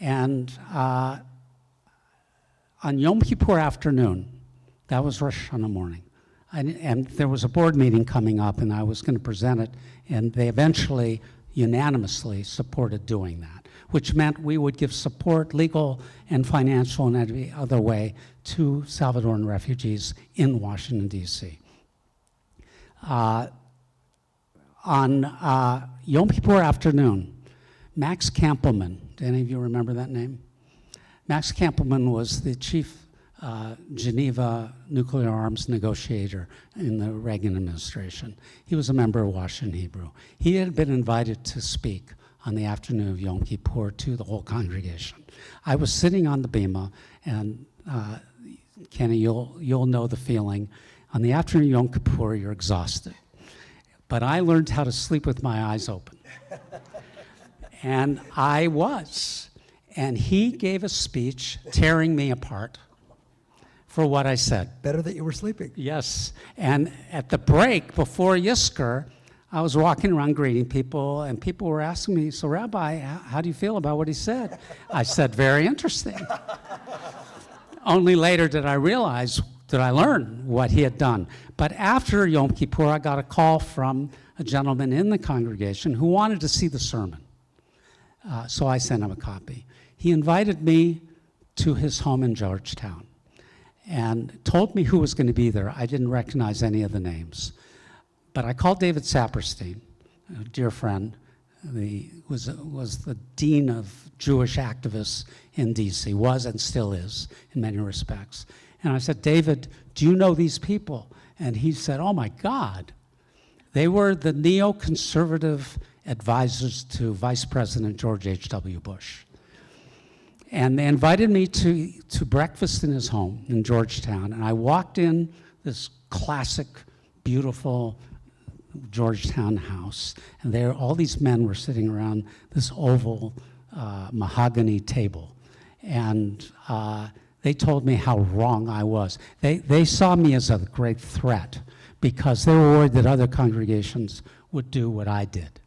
And on Yom Kippur afternoon, that was Rosh Hashanah morning, and there was a board meeting coming up, and I was going to present it, and they eventually unanimously supported doing that, which meant we would give support, legal and financial and every other way, to Salvadoran refugees in Washington, D.C. On Yom Kippur afternoon, Max Kampelman, do any of you remember that name? Max Kampelman was the chief Geneva nuclear arms negotiator in the Reagan administration. He was a member of Washington Hebrew. He had been invited to speak on the afternoon of Yom Kippur to the whole congregation. I was sitting on the bima, and Kenny, you'll know the feeling. On the afternoon of Yom Kippur, you're exhausted. But I learned how to sleep with my eyes open. And I was. And he gave a speech tearing me apart for what I said. Better that you were sleeping. Yes. And at the break before Yizkor, I was walking around greeting people, and people were asking me, so Rabbi, how do you feel about what he said? I said, very interesting. Only later did I learn what he had done. But after Yom Kippur, I got a call from a gentleman in the congregation who wanted to see the sermon. So I sent him a copy. He invited me to his home in Georgetown and told me who was going to be there. I didn't recognize any of the names. But I called David Saperstein, a dear friend, was the dean of Jewish activists in D.C., was and still is in many respects. And I said, David, do you know these people? And he said, oh my God. They were the neoconservative advisors to Vice President George H.W. Bush. And they invited me to breakfast in his home in Georgetown. And I walked in this classic, beautiful Georgetown house. And there, all these men were sitting around this oval mahogany table. And they told me how wrong I was. They saw me as a great threat because they were worried that other congregations would do what I did.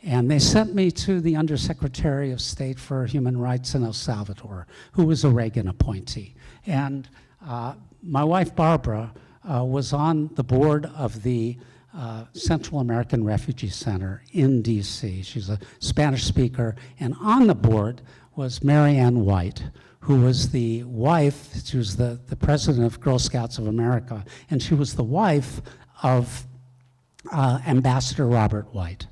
And they sent me to the Undersecretary of State for Human Rights in El Salvador, who was a Reagan appointee. And my wife, Barbara, was on the board of the Central American Refugee Center in D.C. She's a Spanish speaker. And on the board was Mary Ann White, who was the wife, she was the president of Girl Scouts of America, and she was the wife of Ambassador Robert White,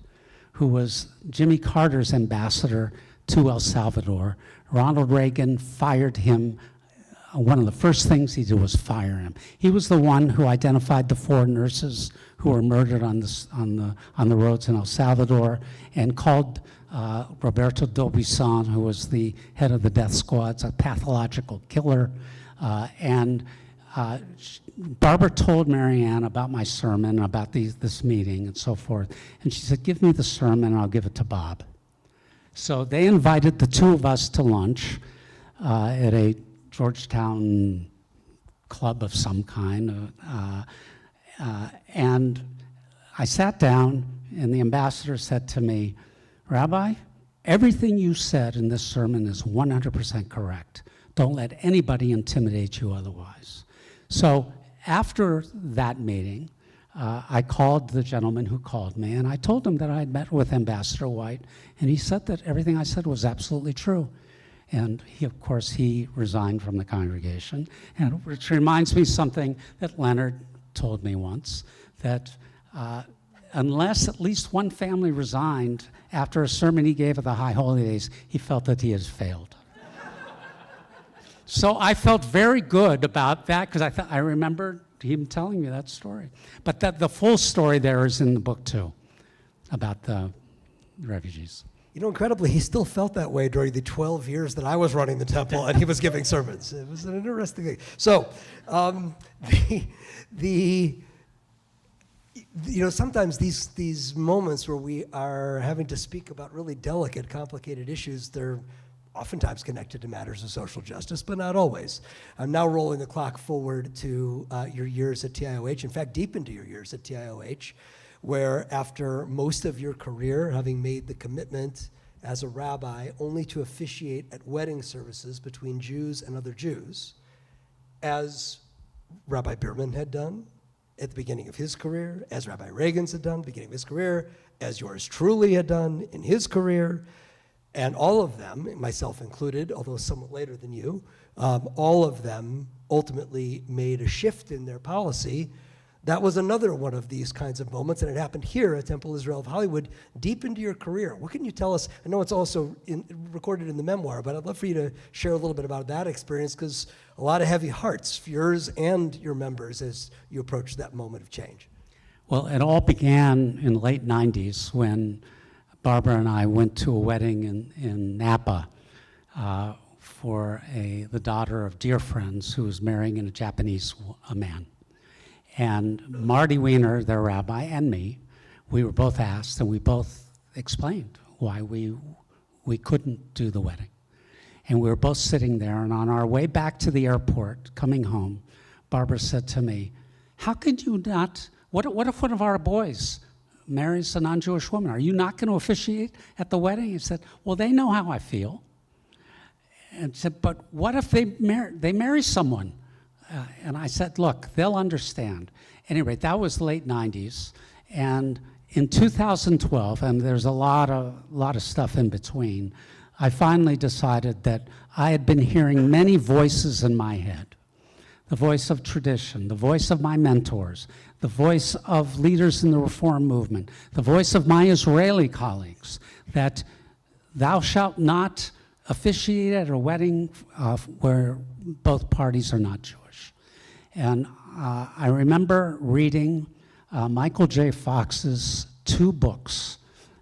who was Jimmy Carter's ambassador to El Salvador. Ronald Reagan fired him. One of the first things he did was fire him. He was the one who identified the 4 nurses who were murdered on the roads in El Salvador, and called Roberto D'Aubuisson, who was the head of the death squads, a pathological killer. Barbara told Marianne about my sermon, about this meeting and so forth. And she said, give me the sermon and I'll give it to Bob. So they invited the 2 of us to lunch at a Georgetown club of some kind. And I sat down and the ambassador said to me, Rabbi, everything you said in this sermon is 100% correct. Don't let anybody intimidate you otherwise. So after that meeting, I called the gentleman who called me, and I told him that I had met with Ambassador White, and he said that everything I said was absolutely true. And he, of course, he resigned from the congregation, and which reminds me something that Leonard told me once, that unless at least one family resigned after a sermon he gave at the High Holy Days, he felt that he has failed. So I felt very good about that because I remember him telling me that story. But the full story there is in the book too, about the refugees. You know, incredibly, he still felt that way during the 12 years that I was running the temple and he was giving sermons. It was an interesting thing. So, you know, sometimes these moments where we are having to speak about really delicate, complicated issues, they're oftentimes connected to matters of social justice, but not always. I'm now rolling the clock forward to your years at TIOH, in fact, deep into your years at TIOH, where after most of your career, having made the commitment as a rabbi only to officiate at wedding services between Jews and other Jews, as Rabbi Bierman had done at the beginning of his career, as Rabbi Reagan's had done at the beginning of his career, as yours truly had done in his career, and all of them, myself included, although somewhat later than you, all of them ultimately made a shift in their policy. That was another one of these kinds of moments, and it happened here at Temple Israel of Hollywood, deep into your career. What can you tell us? I know it's also recorded in the memoir, but I'd love for you to share a little bit about that experience, because a lot of heavy hearts for yours and your members as you approach that moment of change. Well, it all began in the late 90s when Barbara and I went to a wedding in Napa for the daughter of dear friends who was marrying a Japanese man. And Marty Weiner, their rabbi, and me, we were both asked, and we both explained why we couldn't do the wedding. And we were both sitting there, and on our way back to the airport, coming home, Barbara said to me, how could you not, what if one of our boys marries a non-Jewish woman? Are you not going to officiate at the wedding? He said, well, they know how I feel. And said, but what if they marry someone? And I said, look, they'll understand. Anyway, that was the late 90s, and In 2012, and there's a lot of stuff in between, I finally decided that I had been hearing many voices in my head. The voice of tradition, the voice of my mentors, the voice of leaders in the Reform movement, the voice of my Israeli colleagues, that thou shalt not officiate at a wedding where both parties are not Jewish. And I remember reading Michael J. Fox's 2 books,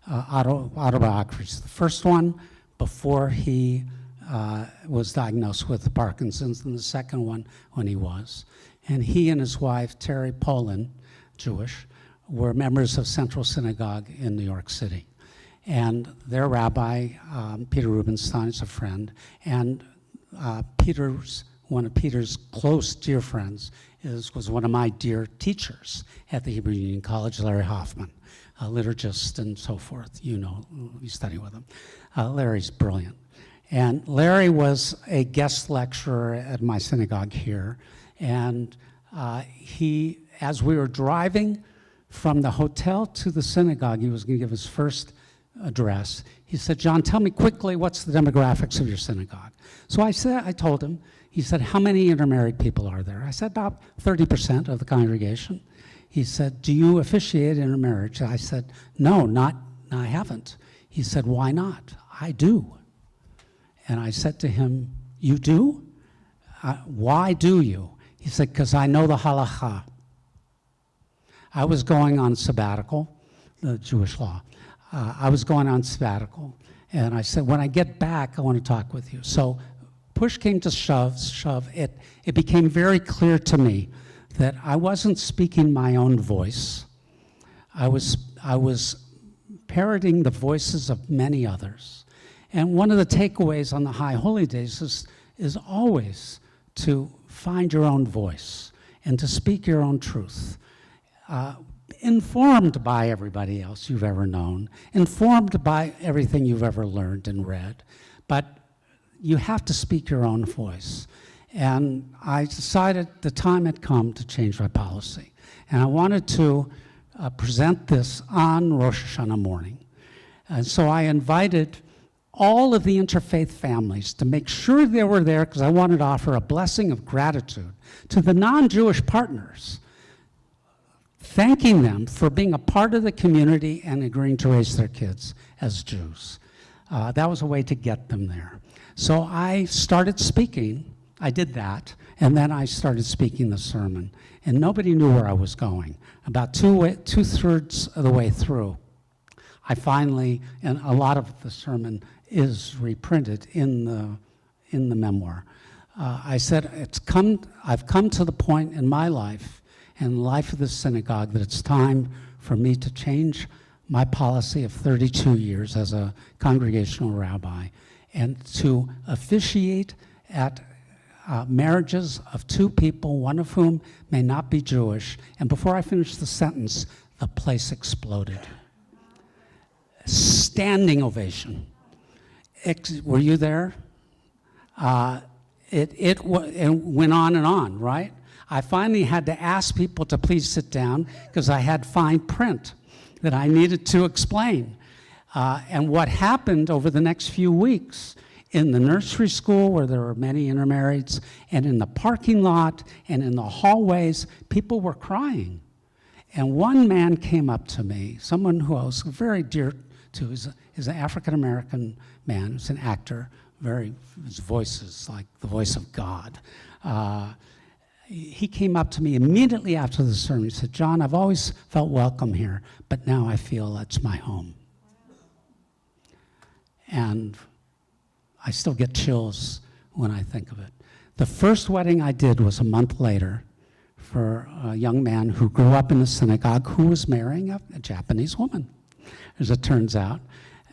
autobiographies. The first one before he was diagnosed with Parkinson's, and the second one when he was. And he and his wife, Terry Polin, Jewish, were members of Central Synagogue in New York City. And their rabbi, Peter Rubenstein, is a friend, and one of Peter's close, dear friends was one of my dear teachers at the Hebrew Union College, Larry Hoffman, a liturgist and so forth. You know, you study with him. Larry's brilliant. And Larry was a guest lecturer at my synagogue here, and he, as we were driving from the hotel to the synagogue, he was going to give his first address. He said, "John, tell me quickly what's the demographics of your synagogue." So I told him. He said, "How many intermarried people are there?" I said, "About 30% of the congregation." He said, "Do you officiate intermarriage?" I said, "No, I haven't." He said, "Why not?" "I do." And I said to him, "You do? Why do you?" He said, "Because I know the halakha." I was going on sabbatical, the Jewish law. I was going on sabbatical, and I said, "When I get back, I want to talk with you." So push came to shove. It became very clear to me that I wasn't speaking my own voice. I was parroting the voices of many others. And one of the takeaways on the High Holy Days is always to find your own voice and to speak your own truth. Informed by everybody else you've ever known, informed by everything you've ever learned and read, but you have to speak your own voice. And I decided the time had come to change my policy. And I wanted to present this on Rosh Hashanah morning. And so I invited all of the interfaith families to make sure they were there, because I wanted to offer a blessing of gratitude to the non-Jewish partners, thanking them for being a part of the community and agreeing to raise their kids as Jews. That was a way to get them there. So I started speaking. I did that, and then I started speaking the sermon, and nobody knew where I was going. About two-thirds of the way through, I finally, and a lot of the sermon is reprinted in the memoir. I said, I've come to the point in my life and the life of the synagogue that it's time for me to change my policy of 32 years as a congregational rabbi and to officiate at marriages of 2 people, one of whom may not be Jewish. And before I finished the sentence, the place exploded. Standing ovation. Were you there? It went on, right? I finally had to ask people to please sit down because I had fine print that I needed to explain. And what happened over the next few weeks in the nursery school, where there were many intermarrieds, and in the parking lot, and in the hallways, people were crying. And one man came up to me, someone who I was very dear to, is an African-American man, who's an actor, his voice is like the voice of God. He came up to me immediately after the sermon. He said, "John, I've always felt welcome here, but now I feel it's my home." And I still get chills when I think of it. The first wedding I did was a month later for a young man who grew up in the synagogue who was marrying a Japanese woman, as it turns out.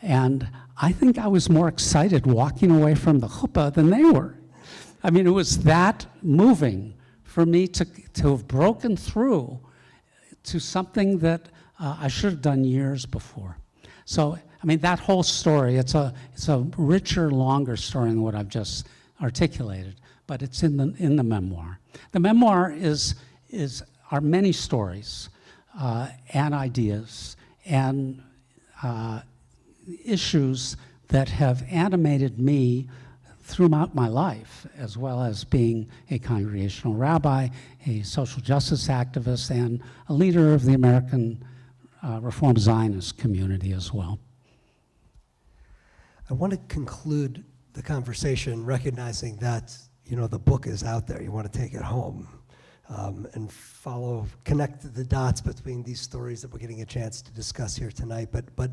And I think I was more excited walking away from the chuppah than they were. I mean, it was that moving for me to have broken through to something that I should have done years before. So, I mean, that whole story, it's a richer, longer story than what I've just articulated, but it's in the memoir. The memoir are many stories and ideas and issues that have animated me throughout my life, as well as being a congregational rabbi, a social justice activist, and a leader of the American Reform Zionist community as well. I want to conclude the conversation recognizing that, the book is out there. You want to take it home and connect the dots between these stories that we're getting a chance to discuss here tonight. But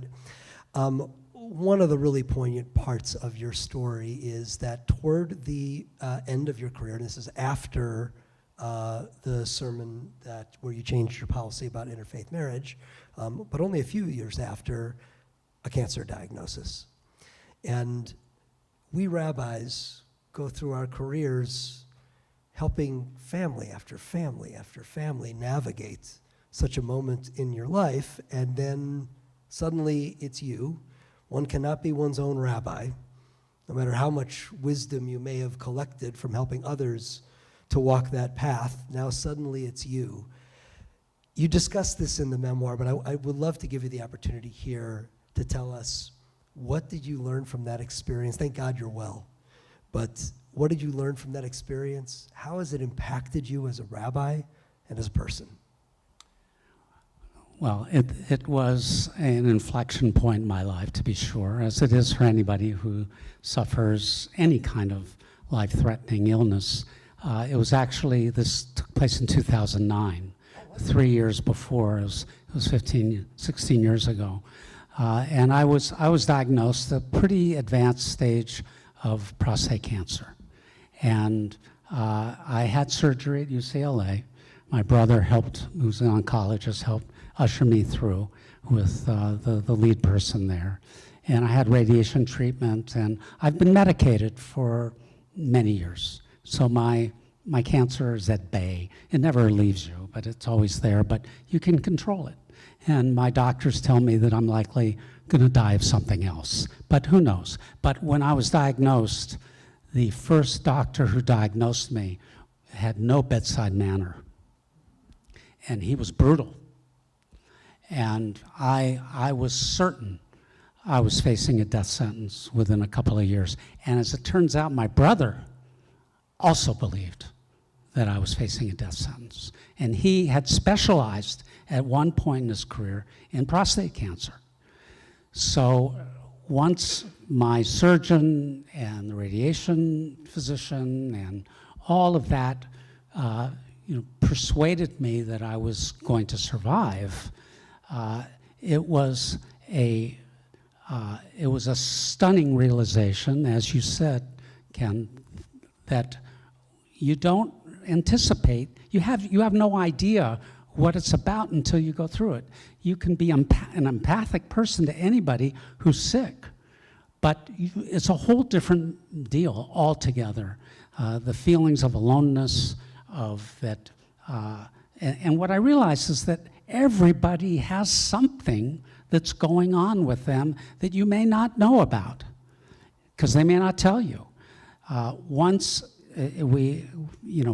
one of the really poignant parts of your story is that toward the end of your career, and this is after the sermon where you changed your policy about interfaith marriage, but only a few years after a cancer diagnosis. And we rabbis go through our careers helping family after family after family navigate such a moment in your life, and then suddenly it's you. One cannot be one's own rabbi, no matter how much wisdom you may have collected from helping others to walk that path. Now suddenly it's you. You discuss this in the memoir, but I would love to give you the opportunity here to tell us, what did you learn from that experience? Thank God you're well. But what did you learn from that experience? How has it impacted you as a rabbi and as a person? Well, it was an inflection point in my life, to be sure, as it is for anybody who suffers any kind of life-threatening illness. It was actually, this took place in 2009, 3 years before. It was 16 years ago. And I was diagnosed at a pretty advanced stage of prostate cancer. And I had surgery at UCLA. My brother who's an oncologist, helped usher me through with the lead person there. And I had radiation treatment, and I've been medicated for many years. So my cancer is at bay. It never leaves you, but it's always there, but you can control it. And my doctors tell me that I'm likely going to die of something else, but who knows? But when I was diagnosed, the first doctor who diagnosed me had no bedside manner, and he was brutal. And I was certain I was facing a death sentence within a couple of years. And as it turns out, my brother also believed that I was facing a death sentence. And he had specialized at one point in his career in prostate cancer. So once my surgeon and the radiation physician and all of that persuaded me that I was going to survive, it was a stunning realization, as you said, Ken, that you don't anticipate, you have no idea what it's about until you go through it. You can be an empathic person to anybody who's sick, but it's a whole different deal altogether. The feelings of aloneness, and what I realized is that everybody has something that's going on with them that you may not know about, because they may not tell you. Once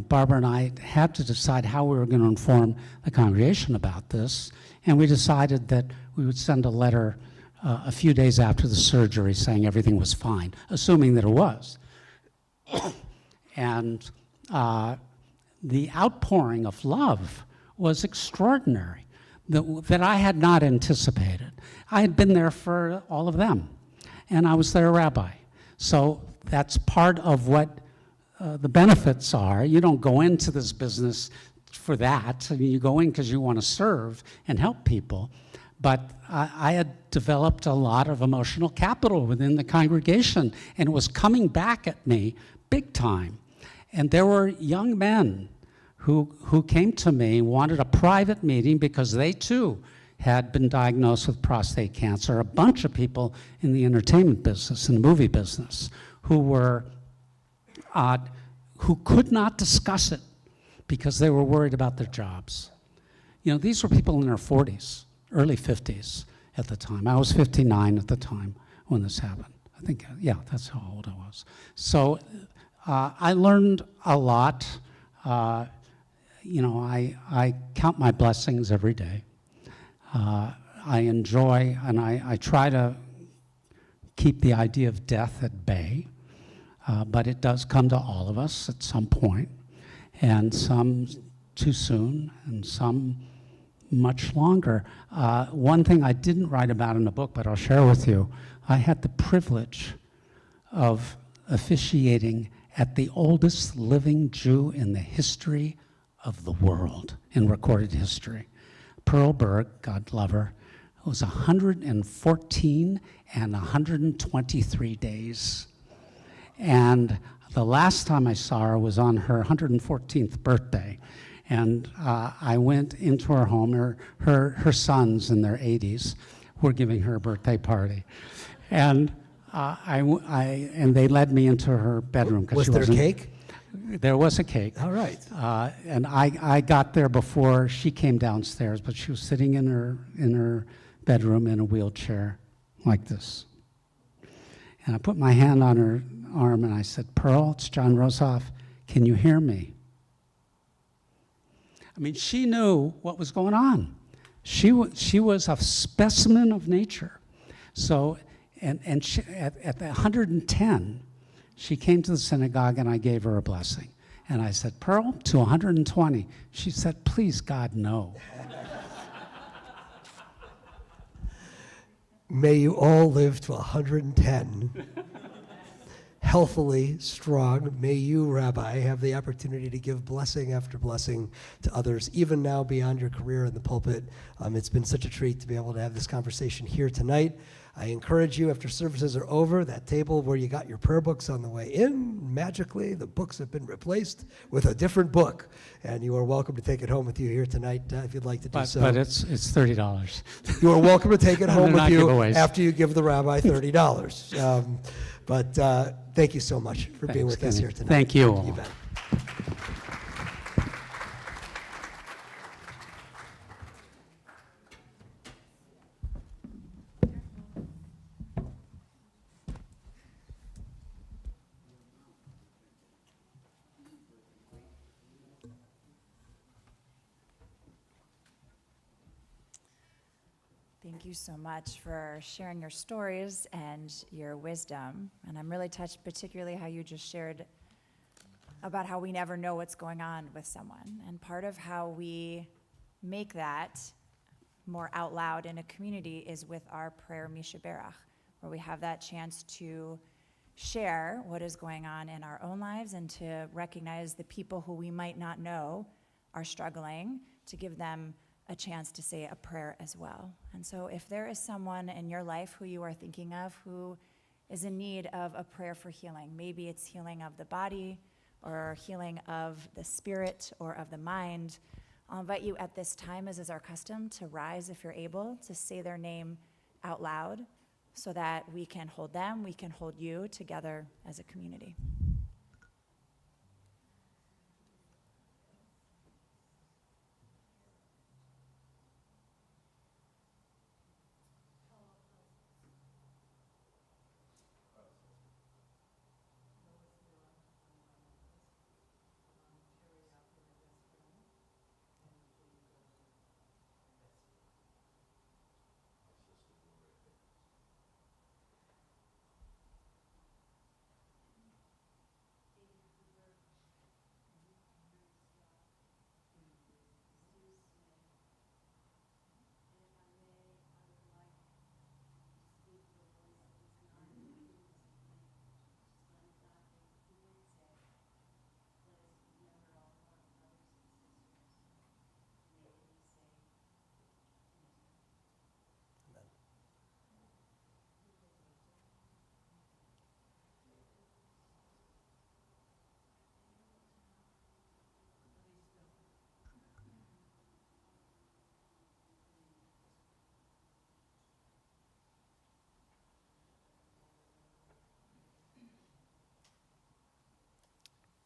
Barbara and I had to decide how we were going to inform the congregation about this, and we decided that we would send a letter a few days after the surgery saying everything was fine, assuming that it was. And the outpouring of love was extraordinary, that I had not anticipated. I had been there for all of them, and I was their rabbi. So that's part of what the benefits are. You don't go into this business for that. I mean, you go in because you want to serve and help people. But I had developed a lot of emotional capital within the congregation, and it was coming back at me big time. And there were young men who came to me, wanted a private meeting because they too had been diagnosed with prostate cancer. A bunch of people in the entertainment business, in the movie business, who could not discuss it because they were worried about their jobs. These were people in their 40s, early 50s at the time. I was 59 at the time when this happened. I think, yeah, that's how old I was. So I learned a lot. I count my blessings every day. I enjoy, and I try to keep the idea of death at bay, but it does come to all of us at some point, and some too soon, and some much longer. One thing I didn't write about in the book, but I'll share with you, I had the privilege of officiating at the oldest living Jew in the history of the world, in recorded history. Pearl Berg, God love her, was 114 and 123 days. And the last time I saw her was on her 114th birthday. And I went into her home. Her sons in their 80s were giving her a birthday party. And and they led me into her bedroom. 'Cause Was there cake? There was a cake. All right. And I got there before she came downstairs, but she was sitting in her bedroom in a wheelchair like this. And I put my hand on her arm and I said, "Pearl, it's John Rosoff. Can you hear me?" I mean, she knew what was going on. She was a specimen of nature. So, and she, at 110, she came to the synagogue and I gave her a blessing. And I said, "Pearl, to 120. She said, "Please, God, no." May you all live to 110, healthily, strong. May you, Rabbi, have the opportunity to give blessing after blessing to others, even now beyond your career in the pulpit. It's been such a treat to be able to have this conversation here tonight. I encourage you, after services are over, that table where you got your prayer books on the way in, magically, the books have been replaced with a different book. And you are welcome to take it home with you here tonight if you'd like to do so. But it's $30. You are welcome to take it home with not you giveaways. after you give the rabbi $30. But thank you so much for being with us Kenny. here tonight. Thank you all. You bet. Thank you so much for sharing your stories and your wisdom. And I'm really touched, particularly how you just shared about how we never know what's going on with someone. And part of how we make that more out loud in a community is with our prayer Mishaberach, where we have that chance to share what is going on in our own lives and to recognize the people who we might not know are struggling, to give them a chance to say a prayer as well. And so if there is someone in your life who you are thinking of who is in need of a prayer for healing, maybe it's healing of the body or healing of the spirit or of the mind, I'll invite you at this time, as is our custom, to rise if you're able, to say their name out loud so that we can hold them, we can hold you together as a community.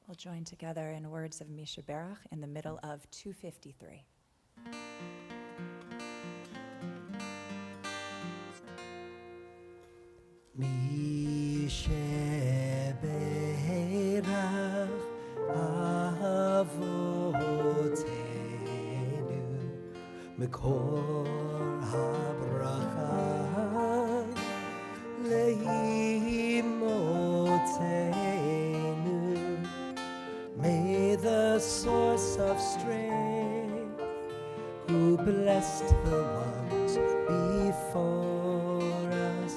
We'll join together in words of Mishaberach in the middle of 253. Mishaberach avotenu mikol habracha leimotenu. May the source of strength, who blessed the ones before us,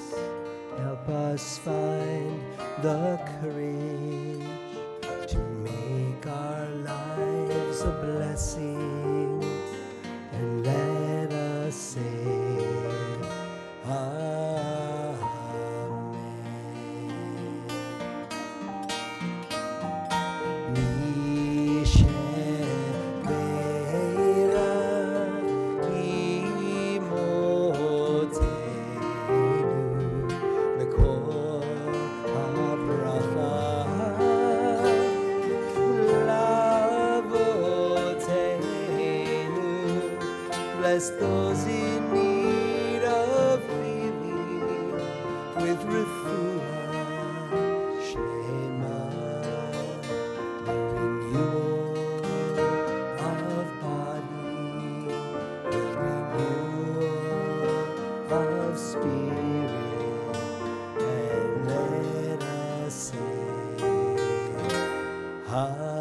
help us find the courage to make our lives a blessing, and let us say Amen. Mishebera imotenu mekol habracha lavotenu. Bless those in need of healing with refuah shema, the renewal of body, the renewal of spirit, and let us say Amen.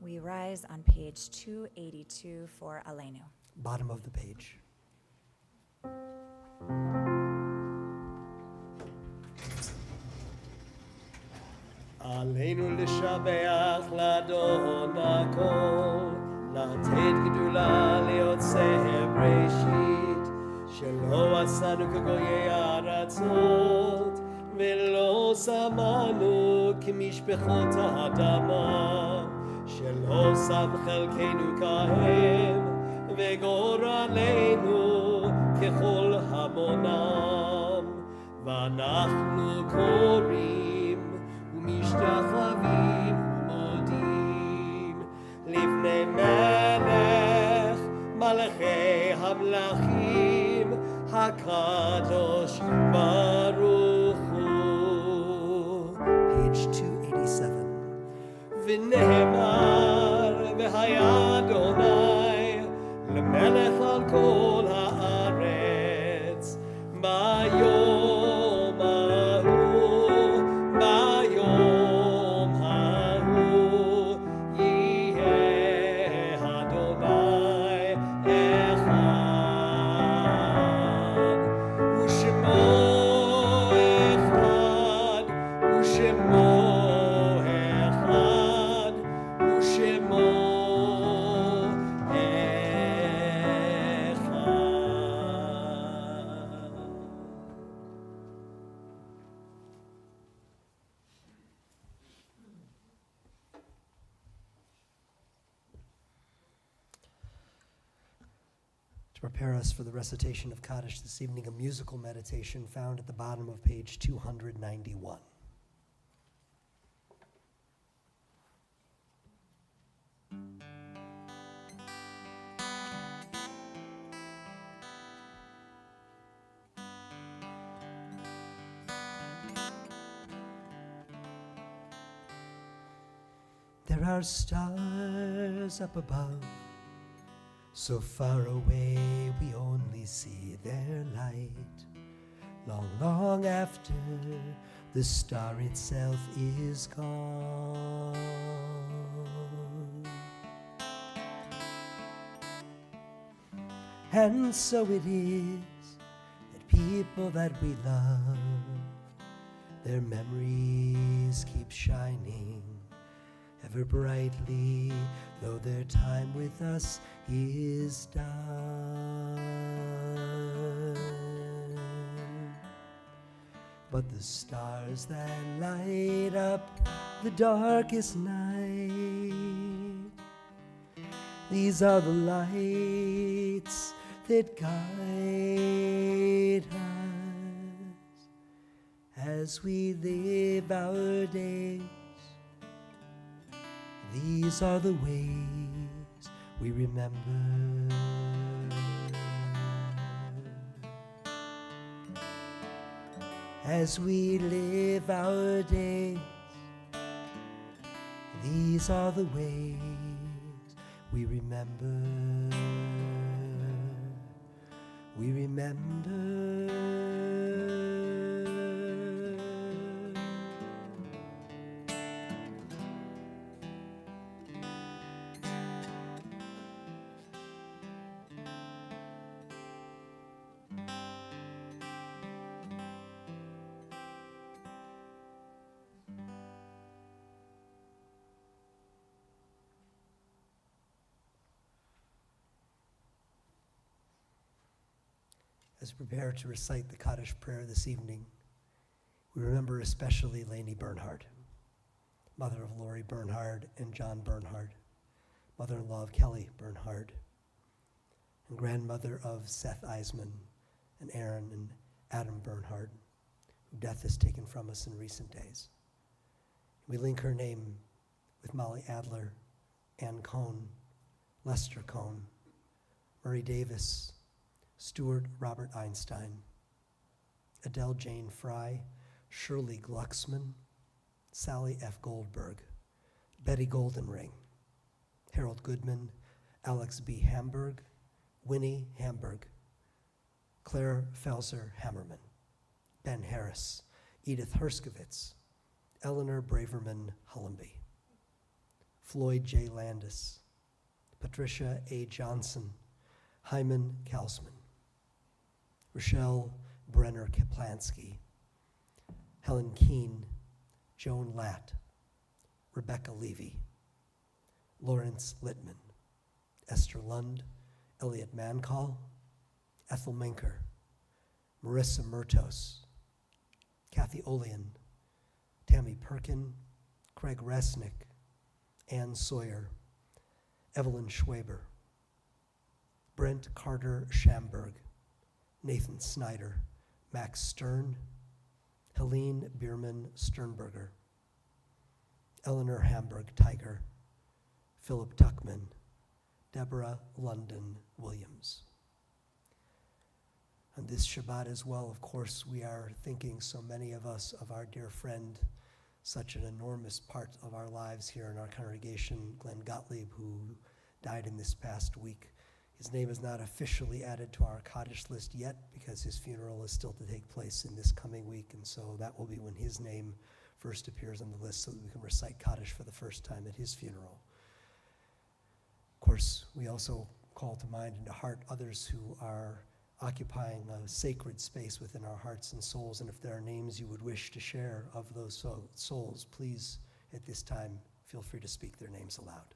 We rise on page 282 for Aleinu. Bottom of the page. עלינו לשבח לאדון הכל, לתת גדולה ליוצא בראשית, שלא עשנו כגויי הארצות, ולא שמנו כמשפחות האדמה, שלא שם חלקנו כהם, וגורלנו ככל המונם, ואנחנו קוראים ומשתחווים ומודים לפני מלך מלכי המלכים הקדוש ברוך הוא. Page 287. ונאמר והיה אדוני למלך על כל הארץ ביום ההוא, ביום ההוא יהיה אדוני אחד, ושמו אחד, ושמו אחד, ושמו To prepare us for the recitation of Kaddish this evening, a musical meditation found at the bottom of page 291. There are stars up above, so far away we only see their light. Long, long after the star itself is gone. And so it is that people that we love, their memories keep shining ever brightly, though their time with us is done. But the stars that light up the darkest night, these are the lights that guide us as we live our days. These are the ways we remember. as we live our days. These are the ways we remember. We remember. As we prepare to recite the Kaddish prayer this evening, we remember especially Lainey Bernhard, mother of Lori Bernhard and John Bernhard, mother-in-law of Kelly Bernhard, and grandmother of Seth Eisman and Aaron and Adam Bernhard, who death has taken from us in recent days. We link her name with Molly Adler, Ann Cohn, Lester Cohn, Murray Davis, Stuart Robert Einstein, Adele Jane Fry, Shirley Glucksman, Sally F. Goldberg, Betty Goldenring, Harold Goodman, Alex B. Hamburg, Winnie Hamburg, Claire Felser Hammerman, Ben Harris, Edith Herskovitz, Eleanor Braverman Hullenby, Floyd J. Landis, Patricia A. Johnson, Hyman Kausman, Rochelle Brenner Kaplansky, Helen Keene, Joan Latt, Rebecca Levy, Lawrence Littman, Esther Lund, Elliot Mancall, Ethel Minker, Marissa Murtos, Kathy Olian, Tammy Perkin, Craig Resnick, Ann Sawyer, Evelyn Schwaber, Brent Carter Schamberg, Nathan Snyder, Max Stern, Helene Bierman Sternberger, Eleanor Hamburg Tiger, Philip Tuckman, Deborah London Williams. On this Shabbat as well, of course, we are thinking, so many of us, of our dear friend, such an enormous part of our lives here in our congregation, Glenn Gottlieb, who died in this past week. His name is not officially added to our Kaddish list yet because his funeral is still to take place in this coming week, and so that will be when his name first appears on the list so that we can recite Kaddish for the first time at his funeral. Of course, we also call to mind and to heart others who are occupying a sacred space within our hearts and souls, and if there are names you would wish to share of those souls, please, at this time, feel free to speak their names aloud.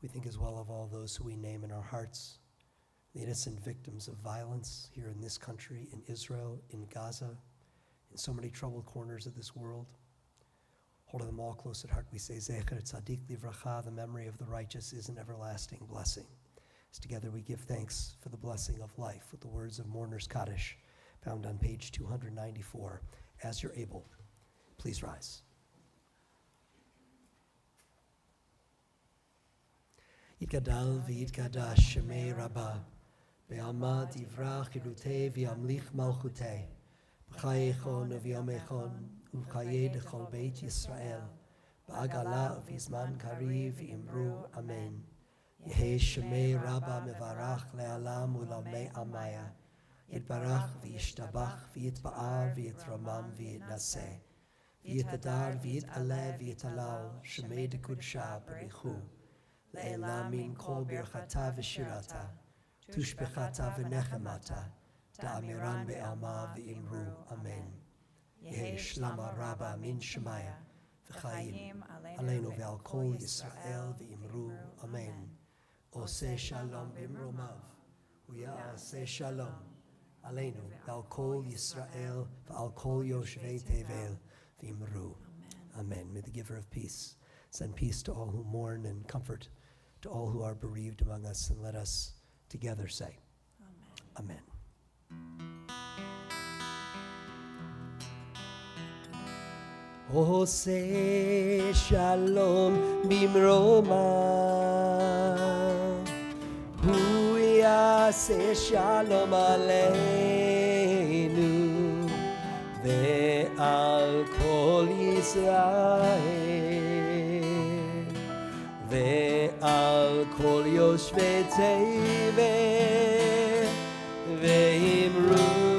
We think as well of all those who we name in our hearts, the innocent victims of violence here in this country, in Israel, in Gaza, in so many troubled corners of this world. Holding them all close at heart, we say, Zecher Tzadik Livracha, the memory of the righteous is an everlasting blessing. As together we give thanks for the blessing of life with the words of Mourner's Kaddish, found on page 294. As you're able, please rise. Yitgadal v'yitgadash shemei Rabbah, ve'alma divrach chilutei v'yamlich malchutei, b'chai echon v'yom echon, u'chayei dechol beit Yisrael, ba'agala v'izman kariv v'imru amen. Yehei shemei Rabbah mevarach le'alam u'lamei amaya, yitbarach v'yishtabach v'yitba'ar v'yitramam v'yitnaseh, v'yitadar v'yitaleh v'yitalal, shemei dekudsha b'richu, Le'ela min kol birchata v'shirata, tushbechata v'nechemata, da'amiran be'alma v'imru, amen. Yehi shlama rabba min shemaya, v'chayim aleinu ve'al kol Yisrael v'imru, amen. Oseh shalom b'imromav, u'ya'aseh shalom, aleinu ve'al kol Yisrael v'al kol yoshvei tevel v'imru, amen. May the giver of peace send peace to all who mourn and comfort to all who are bereaved among us, and let us together say, Amen. Ose shalom bimroma, hu yaseh shalom aleinu, ve'al kol Yisrael, ve'al kol yoshvei teveh, ve'imru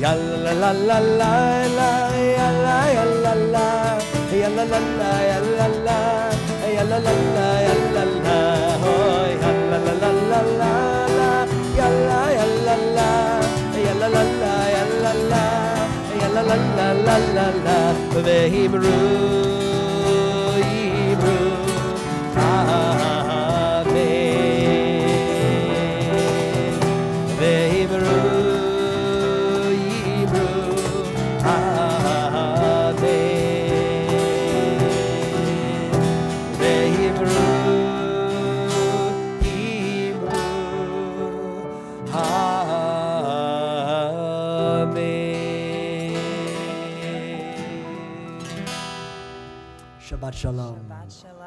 Yalla la la la la yalla yalla la yalla la la yalla la yalla la la yalla la oh yalla la la la la yalla yalla la yalla la la yalla la yalla la la la la la vehimru imru amen vehimru Shabbat shalom. Shabbat shalom.